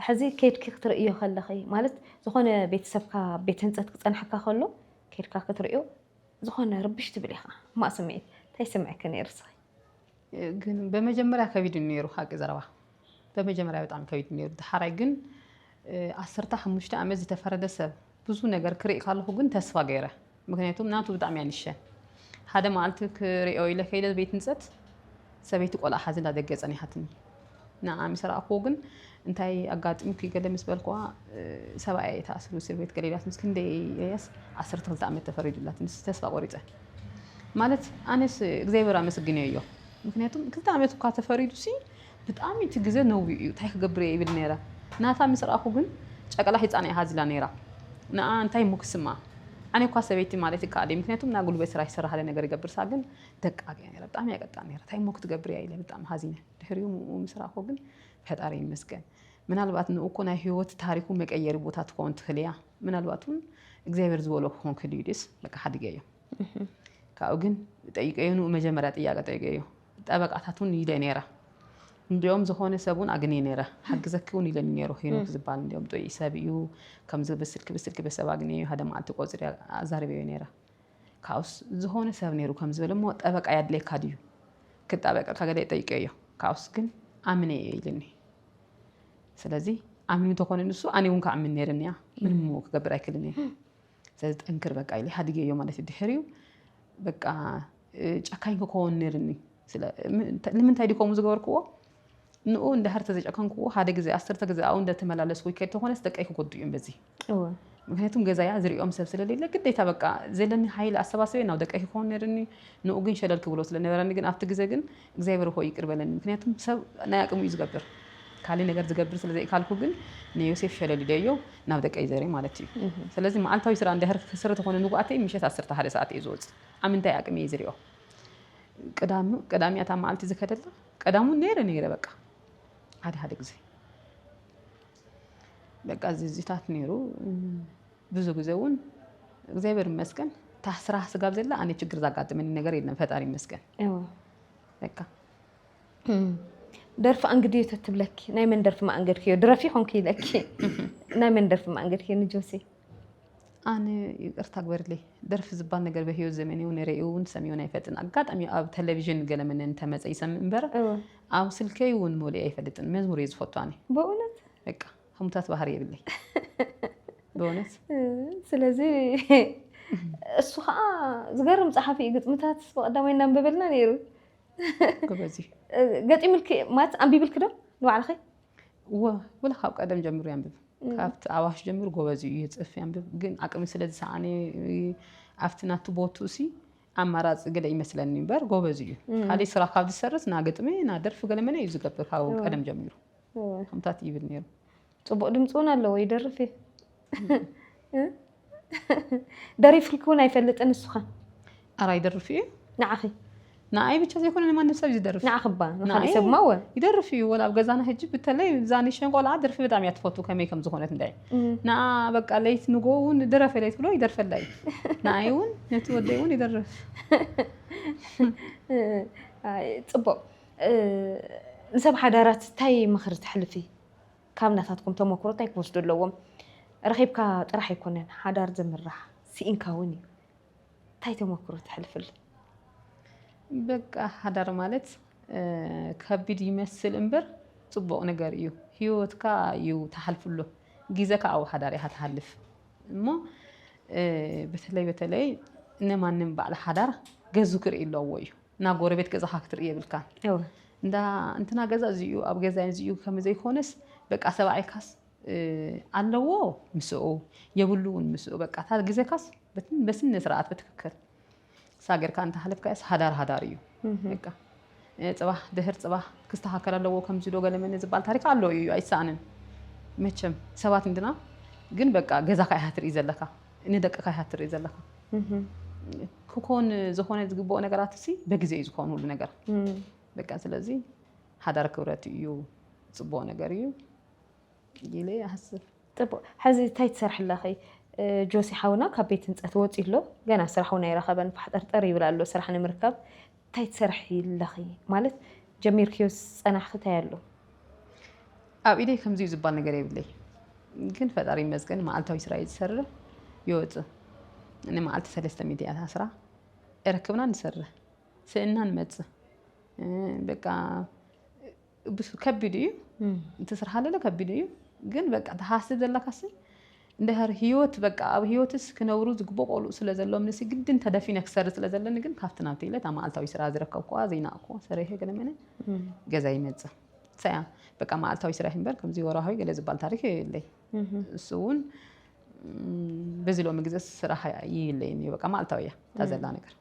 ሕዚ ከይድክ ክትርእዮ ከለኺ ማለት ዝኾነ ቤተሰብካ ቤት ህንፀት ክጸንሐካ ከሎ ከይድካ ክትርእዮ ዝኾነ ርብሽ ትብል ኢኻ ማስመዒት ታይ ስምዐከ ነይርስ
ግን በመጀመሪያ ከቢድ ነይሩ ሐቅ ዘረባ በመጀመሪያ በጣም ከቢድ ነይሩ ተሐራይ ግን 15 ዓመት ዝተፈረደ ሰብ ብዙ ነገር ክርኢ ካለሁ ግን ተስፋ ገይረ ምክንያቱም ናቱ በጣም ያንሸ ሓደ ማልት ክርእዮ ኢለ ከይደ ቤት ህንፀት ሰበይቲ ቆላ ሓዝላ ደገጸኒ ሓትኒ ንዓም ስራእኮ ግን እንታይ አጋጥምክ ይገለ ምስበልኳ ሰብኣይ ታስሩ እስር ቤት ገሌላት ምስክንደ ያስ 12 ዓመት ተፈሪዱላት ንስ ተስፋ ቆሪፀ ማለት ኣነስ እግዚአብሔር አመስግነዮ እዩ ምክንያቱም 2 ዓመት እኳ ተፈሪዱሲ በጣም ይትግዘ ነው እዩ ታይ ክገብር ይብል ነራ ናታ ምስራእኮ ግን ጨቀላ ህፃና ይሓዝላ ነራ ና እንታይ ሙክስማ ኣነ እኳ ሰበይቲ ማለት ይካለ ምክንያቱም ና ጉልበት ስራ ይሰራ ሓደ ነገር ይገብር ሳግን ደቃቂ ነራ በጣም ያቀጣ ነራ ታይ ሙክ ትገብር ያይለ በጣም ሓዚነ ድህሪው ምስራእኮ ግን ፈጣሪ ይመስገን ምናልባት ነው እኮ ናይ ህይወት ታሪኩ መቀየር ቦታ ትኮን ትኽልያ ምናልባቱን እግዚአብሔር ዝበሎ ኮን ክዲድስ በቃ ሓድገዮ ካው ግን ጠይቀዩ መጀመሪያ ጥያቄ ጠይቀዩ ጠበቃታቱን ይለ ነራ እንዲያውም ዝኾነ ሰቡን አግኔ ነራ ሓግዘክውን ይለ ነሮ ሄኖክ ዝባል እንዲያውም ጦይ ሰብዩ ከም ዝበስልክ በሰብ አግኔ ሓደ ማልት ቆጽሪ አዛርበዩ ነራ ካውስ ዝኾነ ሰብ ነሩ ከም ዝበለሞ ጠበቃ ያድለይ ካድዩ ክጣበቃ ካገለ ጠይቀዩ ካውስ ግን አምኔ ይልኒ ስለዚህ አምኑ ተኮነ ንሱ አኔውን ከአምን ነርንያ ምንም ሞክ ገበር አይክልኒ ስለዚህ ጠንክር በቃ ይለ ሀድገዮ ማለት ድህሪው በቃ ጫካኝ ከሆነ ነርኒ ለምን ታይዲኮሙ ዝገበርኩዎ ነው እንደ ሀርተ ዘጨካንኩዎ ሓደ ግዜ 10 ግዜ አው እንደ ተመላለስኩ ከይተ ሆነስ ደቃይ ከጎድዩም በዚህ ምክንያቱም ገዛያ ዝሪኦም ሰብ ስለሌለ ግዴታ በቃ ዘለኒ ኃይል አሰባሰበ ነው ደቀ ይሆን ነርኒ ነው ግን ሸለልክ ብሎ ስለነበረኒ ግን አፍት ግዜ ግን እግዚአብሔር ሆይ ይቅር በለኒ ምክንያቱም ሰብ ናይ አቅሙ ይዝገብር ካሊ ነገር ዝገብር ስለዚህ ካልኩ ግን ንዮሴፍ ሸለል ይደዮ ናብ ደቀ ይዘሪ ማለት እዩ ስለዚህ ማዓልታዊ ስራ እንደህር ከስረት ሆነ ንጓአተ ምሽት 11 ሰዓት ይዞጽ አምንታይ አቅሚ ይዝሪዮ ቀዳሚያታ ማዓልቲ ዝከደለ ቀዳሙ ነረ በቃ ሀደ ግዜ በቃ ዝዚታት ነሩ ብዙ ጊዜውን እግዚአብሔር ይመስገን ታስራ ስጋብ ዘላ አኔ ችግር ዛጋጥመኝ ነገር የለም ፈጣሪ ይመስገን በቃ
درف انقدي تتبلك نايمن درف ما انقدك درفي خونكي لك نايمن درف ما انقدك نجوسي
انا يقرت اكبر لي درف زبال ነገር በህይወት ዘመኔ ونريውን ሰሚውን አይፈጥን አጋጣሚ አብ ቴሌቪዥን ገለመን እንተ መጽይ ሰምንበር አብ ስልከይውን ሞሊ አይፈልጥን መዝሙር ይዝፈቷኒ
በእውነት
በቃ ህሙታት ባህር ይብልኝ በእውነት
ስለዚህ እሱ ዝገርም ጸሐፊ ግጥምታት ወቀዳማይና አንበበልና ነይሩ
ጎበዚ
ገጢ ምልክ ማት አንቢብልክ ደም ነው አልኸ
ወላ ካብ ቀደም ጀምሩ ያንብብ ካብት አዋሽ ጀምሩ ጎበዚ ይጽፍ ያንብብ ግን አቅም ስለዚህ ሳኔ አፍትናቱ ቦቱሲ አማራጽ ገለ ይመስለኝ ነበር ጎበዚ ካሊ ስራ ካብ ድሰርስ ና ገጥሜ ና ደርፍ ገለመነ ይዝገብር ካብ ቀደም ጀምሩ ከምታት ይብል ነበር ጽቡቅ ድምጽውን አለው ይደርፍ
ደሪፍልኩን አይፈልጥን እሱኻ
አራ ይደርፍ
ናአኺ
ناي ብቻ ዘይኮነ ማን ነብሰብ ይደርፍ
ናአኽባ ናኸ ይሰማው
ይደርፍ ወላ በገዛና ህጅ በተለይ ዛኒ ሸንቆላ ድርፍ በጣም ያትፈቱ ከመይከም ዝሆነት እንዳይ ና በቃ ለይት ንጎውን ድረፍ ለይት ብሎ ይደርፈላይ ናይውን ነቱ ወደይውን ይደርፍ
ጽቡቅ ንሰብ ሓዳራት ታይ ምኽር ትሕልፊ ካብ ናታትኩም ተመክሮ ታይ ክወስዱለዎም ረኺብካ ጥራሕ ይኮነን ሓዳር ዘምራሕ ሲኢንካውን ታይ ተመክሮ ትሕልፍል
በቃ ሓዳር ማለት ከቢድ ይመስል እንበር ጽቡቅ ነገር እዩ ህይወትካ እዩ ተሐልፍሎ ጊዜካ አው ሓዳር ይሃ ተሐልፍ እሞ በተለይ እነማንም ባለ ሓዳር ገዙ ክርኢ ኣለዎ እዩ ና ጎረቤት ገዛኻ ክትርኢ ይብልካ እንዳ እንትና ገዛ እዚዩ ኣብ ገዛይ እዚዩ ከመዘይ ኮነስ በቃ ሰባይካስ ኣለዎ ምስኡ የብሉውን ምስኡ በቃ ታ ጊዜካስ በስነ ስርዓት በትክክል ሳገር ካንተ ሐለፍካስ ሓዳር እዩ በቃ ጽባህ ድህር ጽባህ ክስተካከል ኣለዎ ከምዚ ዶ ገለመን ዝባል ታሪክ ኣሎ እዩ አይሳንን መቸም ሰባት እንድና ግን በቃ ገዛካ ይሃትር ይዘለካ እንደቀካ ይሃትር ይዘለካ ኩኮን ዝኾነ ዝግቦ ነገራት ሲ በጊዜ ይዝኮን ሁሉ ነገር በቃ ስለዚህ ሓዳር ክብረት እዩ ጽቡቅ ነገር እዩ ይለ ያስብ
طب حزي تايت سرح لخي جوسي حاونا كبيت نصت وصي له غنا سرحونا يرخبن فحطرطر يبلالو سرحنا مركب تايت سرحي لخي مالت جمير كيوس صناحتا يالو
اب ايدي كمزي زبال ነገር ይብለይ ግን ፈጣሪ መስገን ማልታዊ ስራ ይሰራ ይወጥ እኔ ማልታ 3 ሚዲያ ታስራ እረክብና እንሰራ ስእናን መጽ በቃ ብዙ ከቢዲዩ እንትስራሃለ ከቢዲዩ ግን በቃ ተሐስብ ዘለካስ እንደ هر ህይወት በቃ ኣብ ህይወትስ ክነብሩ ዝግቦ ቆሉ ስለዘሎም ነሲ ግድን ተደፊነ ክሰር ስለዘለን ግን ካፍትናት ይለ ማልታዊ ስራ ዝረከብኳ ዘይናቆ ሰረሄ ገለመነ ገዛ ይመጽ ሳያ በቃ ማልታዊ ስራ ይንበር ከምዚ ወራሃዊ ገለ ዝባል ታሪክ ይለይ እሱን በዚህ ሎ መግዘስ ስራ ይለይ በቃ ማልታዊያ ታዘላ ነገር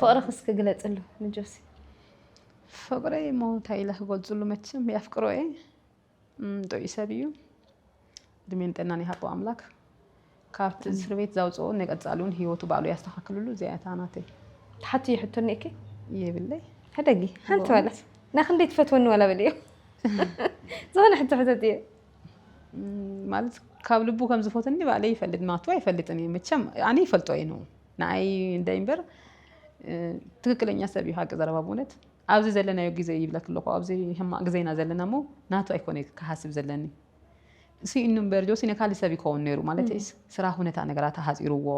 ፍቅርህ እስከ ግለጽሉ ንጆሲ
ፍቅሬ ሞታይላ ጎልጽሉ መችም ያፍቅሮዬ ዶይ ሰቢዩ ድሜን ጠናን ይሃቦ አምላክ ካርት እስር ቤት ዛውጾ ነቀጻሉን ህይወቱ ባሉ ያስተካክሉሉ ዚያታናቴ
ተሐቲ ይحطني እከ
ይብለይ
هدقي انت ولا ناخندي تفتون ولا بليو زون حتى فتتي
ማለት ካብ ልቡ ከም ዝፎተኒ ባለ ይፈልጥ ማቱ አይፈልጥኒ መቸም ያኒ ይፈልጦይ ነው ናይ እንዳይምበር ትክክለኛ ሰብ ይሃቅ ዘረባቡነት ኣብዚ ዘለናዮ ግዜ ይብለክልኮ ኣብዚ ህማ ግዜና ዘለናሞ ናቱ አይኮነ ከሐስብ ዘለኒ ሲኢኑም በርጆ ሲነካሊ ሰብ ይኮን ነሩ ማለት ስራ ሁኔታ ነገራት ሐዚሩዎ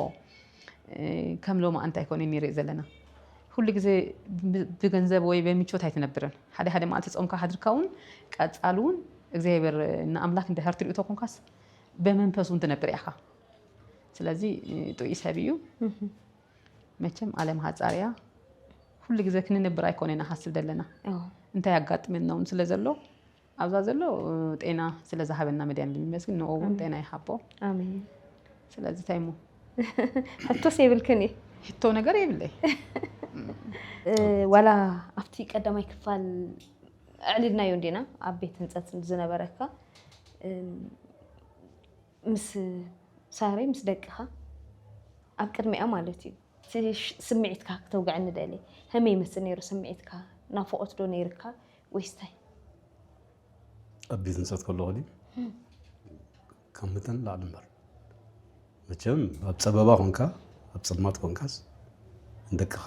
ከምሎማ አንተ አይኮነ ኒሬ ዘለና ሁሉ ግዜ በገንዘብ ወይ በሚቾት አይተነብረን ሓደ ማለት ጾምካ ሐድርካውን ቀጻሉን እግዚአብሔር እና አምላክ እንደ ሀርት ሪቶ ኮንካስ በመንፈሱ እንተነብር ያካ ስለዚህ ጦይ ሰቢዩ መቼም ዓለም ሐጻሪያ ሁሉ ግዜ ክንነብር አይኮነና ሐስብ ደለና እንተ ያጋጥመን ነው ስለዘለው ኣብዛ ዘሎ ጤና ስለ ዝሃበና መድያን ልንመስግን ንኦ ጤና ይሃቦ
ኣሜን
ስለዚ ታይሙ
ሕቶስ የብልክን
ሕቶ ነገር የብለይ
ዋላ ኣብቲ ቀዳማይ ክፋል ኣዕሊድናዮ እንዴና ኣብ ቤት ህንፀት ዝነበረካ ምስ ሳሬ ምስ ደቅኻ ኣብ ቅድሚኣ ማለት እዩ ስምዒትካ ክተውግዕኒ ደሊ ከመይ ይመስል ነይሩ ስምዒትካ ናፍቆት ዶ ነይርካ ወይስ እንታይ
ኣብ ቤት ህንፀት ከለኹ ከምተን ላዕሊ እምበር መቸም ኣብ ፀበባ ኮንካ ኣብ ፀልማት ኮንካስ እንደቅኻ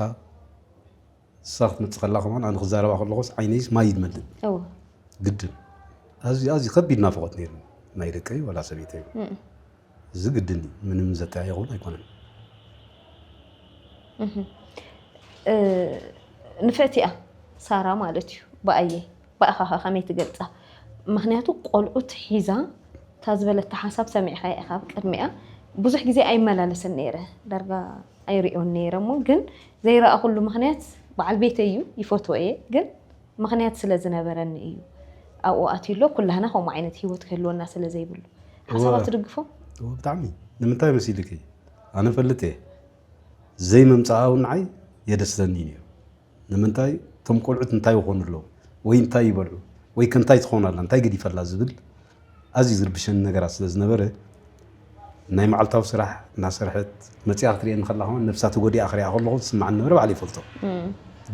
ሳኽት መፅእ ከላ ከማን ኣነ ክዛረባ ከለኹስ ዓይነይስ ማይ ይድመልእ ግድን ኣዝዩ ከቢድ ናፍቆት ነይሩ ናይ ደቀይ ወላ ሰበይተይ እዚ ግድን ምንም ዘጠያየቁን ኣይኮነን
ንፍዕቲኣ ሳራ ማለት እዩ በኣየ በኣኻ ከመይ ትገልፃ ምክንያቱ ቆልዑት ሒዛ ታዝበለተ ሓሳብ ሰሚዕኻ ኢኻ ኣብ ቅድሚኣ ብዙሕ ግዜ ኣይመላለስን ነይረ ዳርጋ ኣይሪኦን ነይረ እሞ ግን ዘይረኣኹሉ ምክንያት በዓል ቤተይ እዩ ይፈትዎ እየ ግን ምክንያት ስለ ዝነበረኒ እዩ ኣብኡ ኣትዩሎ ኩላህና ከምኡ ዓይነት ሂወት ክህልወና ስለ ዘይብሉ ሓሳባት ትድግፎ
ብጣዕሚ ንምንታይ መሲልክ ኣነ ፈልጥ እየ ዘይምምፃኣ እውን ንዓይ የደስተኒ ነይሩ ንምንታይ እቶም ቆልዑት እንታይ ይኾኑ ኣለዉ ወይ እንታይ ይበልዑ ወይ ከንታይ ትኾን ኣላ እንታይ ገዲፈላ ዝብል ኣዝዩ ዝርብሸኒ ነገራት ስለ ዝነበረ ናይ መዓልታዊ ስራሕ እናሰርሐት መፅያ ክትሪአኒ ከላ ከማ ነብሳ ተጎዲኣ ክሪኣ ከለኹ ዝስማዓኒ ነበረ ባዕሉ ይፈልጦ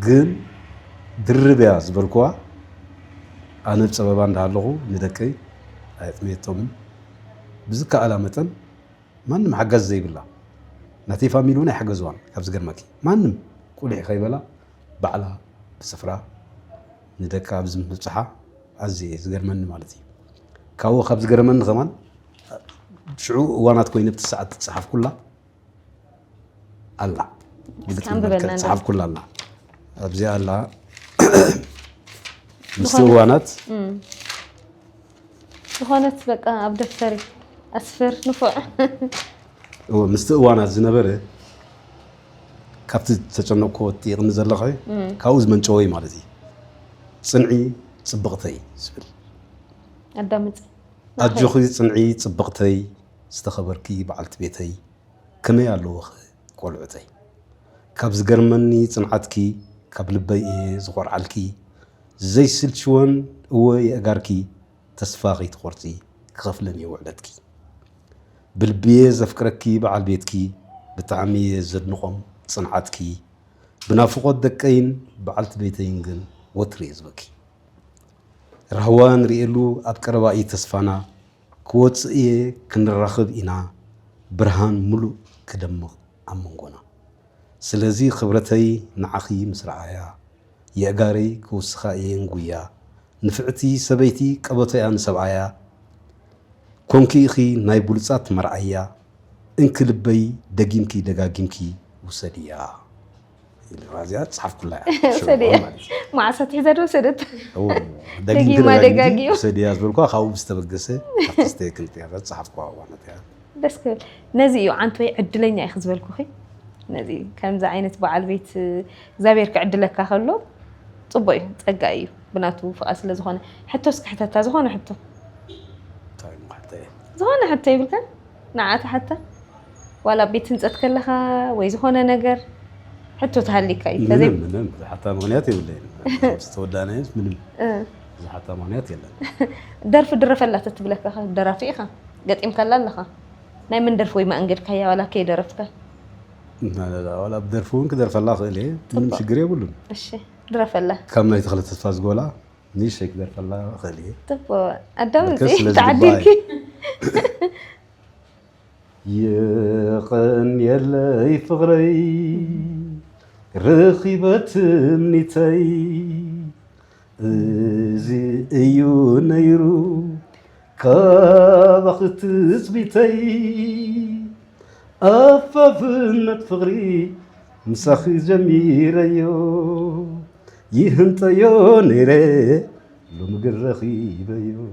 ግን ድርብያ ዝበልክዋ ኣነ ብፀበባ እንዳሃለኹ ንደቀይ ኣየጥሜቶምን ብዝከኣላ መጠን ማንም ሓጋዝ ዘይብላ ናተይ ፋሚሊ እውን ኣይሓገዝዋን ካብ ዝገርመኪ ማንም ቁልዒ ከይበላ ባዕላ ብስፍራ ንደቃ ብዝምብፅሓ ኣዝየ ዝገርመኒ ማለት እዩ ካብኡ ካብ ዝገርመኒ ከማን ሽዑ እዋናት ኮይኑ ብቲ ሰዓት ትፅሓፍ ኩላ ኣላ ትፅሓፍ ኩላ ኣላ ኣብዚኣ ኣላ ምስቲ እዋናት
ዝኾነት በቃ ኣብ ደፍተሪ ኣስፍር ንፉዕ
ምስቲ እዋናት ዝነበረ ካብቲ ተጨነቅኮ ትይቕኒ ዘለኸ ካብኡ ዝመንጨወይ ማለት እዩ ፅንዒ ፅብቕተይ ዝብል
ኣዳምፅ
ኣጆኺ ፅንዒ ፅብቕተይ ዝተኸበርኪ በዓልቲ ቤተይ ከመይ ኣለዎኸ ቆልዑተይ ካብ ዝገርመኒ ፅንዓትኪ ካብ ልበይ እየ ዝቆርዓልኪ ዘይስልችወን እወ የእጋርኪ ተስፋ ከይትቆርፂ ክኸፍለን እየ ውዕለትኪ ብልብየ ዘፍቅረኪ በዓል ቤትኪ ብጣዕሚ እየ ዘድንቖም ፅንዓትኪ ብናፍቆት ደቀይን በዓልቲ ቤተይን ግን ወትሪ እየ ዝበኪ ራህዋ ንሪኤሉ ኣብ ቀረባ እዩ ተስፋና ክወፅእ እየ ክንራኸብ ኢና ብርሃን ሙሉእ ክደምቕ ኣብ መንጎና ስለዚ ክብረተይ ንዓኺ ምስ ረኣያ የእጋረይ ክውስኻ እየ ንጉያ ንፍዕቲ ሰበይቲ ቀበቶያ ንሰብኣያ ኮንኪ ኢኺ ናይ ብሉፃት መርኣያ እንክ ልበይ ደጊምኪ ደጋጊምኪ ውሰድያ እዚኣ ፅሓፍ ኩላ
እያ ማዕሰት ሒዛ ዶ ወሰደት
ደጊማ ደጋጊም ውሰድያ ዝበልኳ ካብኡ ዝተበገሰ ኣርቲስተይ ክንጥያ ፅሓፍኳ ዋነት እያ
ደስ ክብል ነዚ እዩ ዓንቲ ወይ ዕድለኛ ኢኺ ዝበልኩኺ ነዚ ከምዚ ዓይነት በዓል ቤት እግዚኣብሔር ክዕድለካ ከሎ ፅቡቅ እዩ ፀጋ እዩ ብናቱ ፍቓ ስለ ዝኾነ ሕቶ ስክሕተታ ዝኾነ ሕቶ ዝኾነ ሕቶ ይብልካ ንዓታ ሓታ ዋላ ቤት ህንፀት ከለኻ ወይ ዝኾነ ነገር ሕቶ ተሃሊካ እዩ
ምንም ሓታ ምክንያት የብለይ ዝተወዳናየስ ምንም ሓታ ምክንያት የለን
ደርፊ ድረፈላ ትብለካ ደራፊ ኢኻ ገጢምካላ ኣለኻ ናይ ምን ደርፊ ወይ ማእንገድካያ ዋላ ከይደረፍካ
ዋላ ብደርፊ እውን ክደርፈላ ክእል እየ ምንም ሽግር የብሉን
እሺ ድረፈላ
ካብ ናይ ተኽለ ተስፋ ዝጎላ ንእሽተይ ክደርፈላ ክእል እየ
ጥቦ ኣዳምፂ ተዓዲልኪ
يقن يلي فغري رخيبة منيتي زي ايو نيرو كابخت زبيتي افافنت فغري مساخي جميريو يهنتيو نيري لو مقرخي بيو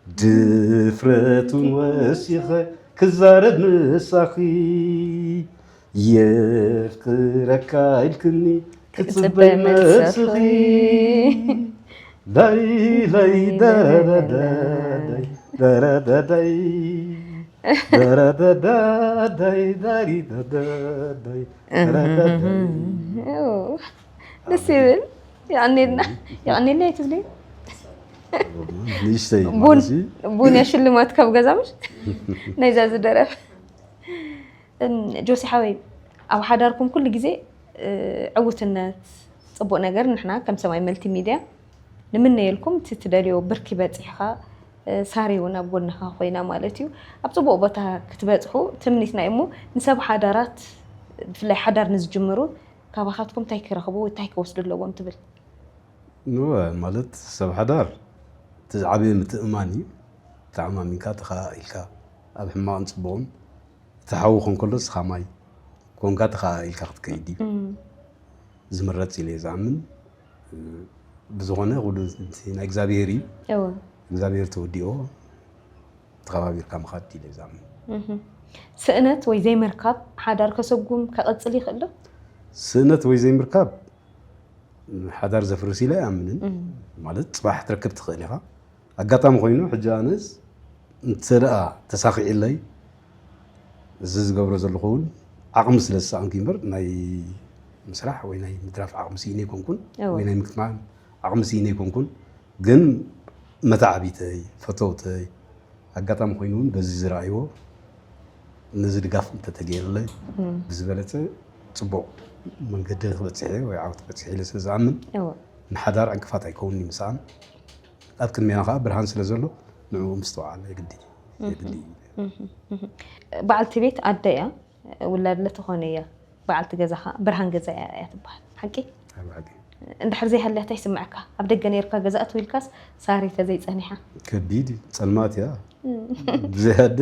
دفرتون وسيخي كزارد مساخي يفكرك عيلكني كتصبي مسخي ዳይ ዳይ ዳይ ዳይ ዳይ
ደስ ይብል ያኔና ይትዝሊ ቡን የሽልማት ካብ ገዛምሽ ናይዛ ዝደረፍ ጆሲ ሓወይ ኣብ ሓዳርኩም ኩሉ ግዜ ዕውትነት ፅቡቅ ነገር ንሕና ከም ሰማይ መልቲ ሚድያ ንምነየልኩም ትደልዮ ብርኪ በፂሕኻ ሳሪ እውን ኣብ ጎንኻ ኮይና ማለት እዩ ኣብ ፅቡቅ ቦታ ክትበፅሑ ትምኒትና እሞ ንሰብ ሓዳራት ብፍላይ ሓዳር ንዝጅምሩ ካባኻትኩም እንታይ ክረኽቡ እንታይ ክወስዱ ኣለዎም ትብል
ማለት ሰብ ሓዳር ዓብዪ ምትእማን እዩ ተኣማሚንካ ተኸኢልካ ኣብ ሕማቕን ፅቡቕን ተሓውኹን ከሎ ስኻማይ ኮንካ ተኸኢልካ ክትከይድ እዩ ዝምረፅ ኢለ ዝኣምን ብዝኾነ ኩሉ ናይ እግዚኣብሔር እዩ እግዚኣብሔር ተወዲኦ ተኸባቢርካ ምኻድ ኢለ ዝኣምን
ስእነት ወይ ዘይምርካብ ሓዳር ከሰጉም ከቐፅል ይኽእል ዶ
ስእነት ወይ ዘይምርካብ ሓዳር ዘፍርስ ኢለ ኣይኣምንን ማለት ፅባሕ ትረክብ ትኽእል ኢኻ ኣጋጣሚ ኮይኑ ሕጂ ኣነስ እንተደኣ ተሳኺዕለይ እዚ ዝገብሮ ዘለኹ እውን ዓቕሚ ስለ ዝሰኣንኩ እምበር ናይ ምስራሕ ወይ ናይ ምድራፍ ዓቕሚ ስኢነ ኣይኮንኩን ወይ ናይ ምክትማል ዓቕሚ ስኢነ ኣይኮንኩን ግን መታዓቢተይ ፈተውተይ ኣጋጣሚ ኮይኑ እውን በዚ ዝረኣይዎ ነዚ ድጋፍ እንተተገይሩለይ ብዝበለፀ ፅቡቅ መንገዲ ክበፅሐ ወይ ዓወት ክበፅሐ ኢለ ስለ ዝኣምን ንሓዳር ዕንቅፋት ኣይከውንኒ ምስኣን ኣብ ቅድሚና ከዓ ብርሃን ስለ ዘሎ ንዕኡ ምስተውዓለ የግዲ
በዓልቲ ቤት ኣደ እያ ውላድ ለተኾነ እያ በዓልቲ ገዛኻ ብርሃን ገዛ እያ ትበሃል ሓቂ እንድሕር ዘይሃልያታ ይስምዐካ ኣብ ደገ ነርካ ገዛ እትውልካስ ሳሪ ተዘይፀኒሓ
ከቢድ ፀልማት እያ ብዘይ ኣደ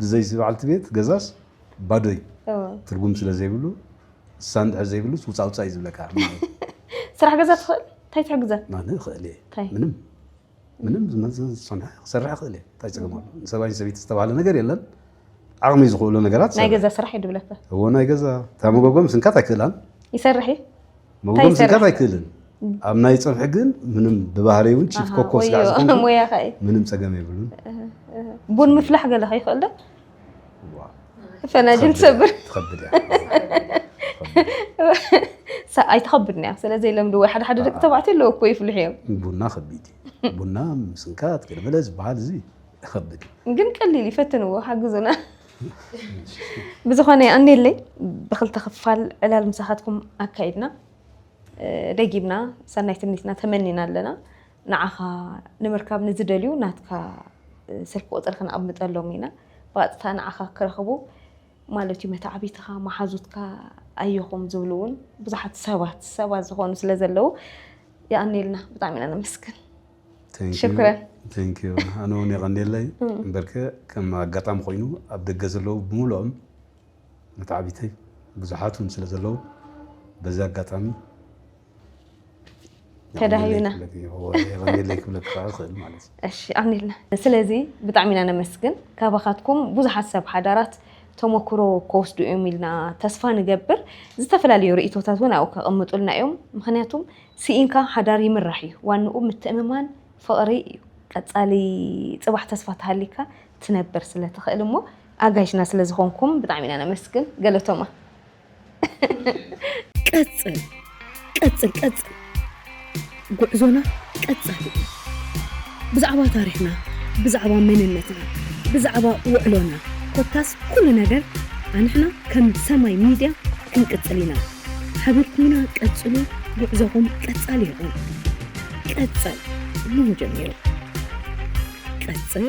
ብዘይ በዓልቲ ቤት ገዛስ ባዶ እዩ ትርጉም ስለ ዘይብሉ እሳ እንድሕር ዘይብሉ ውፃውፃ እዩ ዝብለካ
ስራሕ ገዛ ትኽእል እንታይ ትሕግዛ
ማነ ክእል እየ ምንም ዝፀንሐ ክሰርሕ ክእል እየ እንታይ ፀገማሉ ንሰብኣይን ሰበይቲ ዝተባሃለ ነገር የለን ዓቕሚ ዝኽእሉ ነገራት
ናይ ገዛ ስራሕ እዩ ድብለካ
እዎ ናይ ገዛ እታ መጎጎም ስንካት ኣይክእላን
ይሰርሕ እዩ
መጎጎም ስንካት ኣይክእልን ኣብ ናይ ፀንሒ ግን ምንም ብባህሪ እውን ቺፍ ኮኮስ ጋር ዝኮንኩ
ሞያኻ እዩ
ምንም ፀገም የብሉን
ቡን ምፍላሕ ገለኻ ይኽእል ዶ ፈናጅል ትሰብር
ትኸብድ እያ
ኣይትኸብድን እያ ስለዘይለምዱ ወይ ሓደ ሓደ ደቂ ተባዕትዮ ኣለዎ እኮ ይፍልሑ እዮም
ቡና ከቢድ እዩ ቡና ምስንካት ገለበለ ዝበሃል እዚ ይኸብድ
ግን ቀሊል ይፈትንዎ ሓግዙና ብዝኾነ ኣንዴለይ ብክልተ ክፋል ዕላል ምሳኻትኩም ኣካይድና ደጊብና ሰናይ ትምኒትና ተመኒና ኣለና ንዓኻ ንምርካብ ንዝደልዩ ናትካ ስልኪ ቁፅር ክነቕምጠሎም ኢና ብቐጥታ ንዓኻ ክረኽቡ ማለት እዩ መታዓቢትኻ ማሓዙትካ ኣየኹም ዝብሉ እውን ብዙሓት ሰባት ዝኾኑ ስለ ዘለው ይኣኒልና ብጣዕሚ ኢና ነመስግን ሽኩራን
ቴንኪዩ ኣነ እውን የቐኒለይ እምበርከ ከም ኣጋጣሚ ኮይኑ ኣብ ደገ ዘለው ብምሉኦም መታዓቢተይ ብዙሓት እውን ስለ ዘለው በዚ ኣጋጣሚ
ተዳሂዩና
የቐኒለይ ክብለክ ክእል ማለት እዩ
እሺ ኣኒልና ስለዚ ብጣዕሚ ኢና ነመስግን ካባኻትኩም ብዙሓት ሰብ ሓዳራት ተመክሮ ከወስዱ እዮም ኢልና ተስፋ ንገብር ዝተፈላለዩ ርእቶታት እውን ኣብኡ ከቐምጡልና እዮም ምክንያቱም ስኢንካ ሓዳር ይምራሕ እዩ ዋንኡ ምትእምማን ፍቕሪ እዩ ቀፃሊ ፅባሕ ተስፋ ተሃሊካ ትነብር ስለትኽእል እሞ ኣጋይሽና ስለ ዝኾንኩም ብጣዕሚ ኢና ነመስግን ገለቶማ
ቀፅል ጉዕዞና ቀፃሊ ብዛዕባ ታሪክና ብዛዕባ መንነትና ብዛዕባ ውዕሎና ኮታስ ኩሉ ነገር ኣንሕና ከም ሰማይ ሚድያ ክንቅፅል ኢና ሓቢርኩምና ቀፅሉ ጉዕዞኹም ቀፃሊ ይኹን ቀፅል ምን ጀሚሩ ቀፅል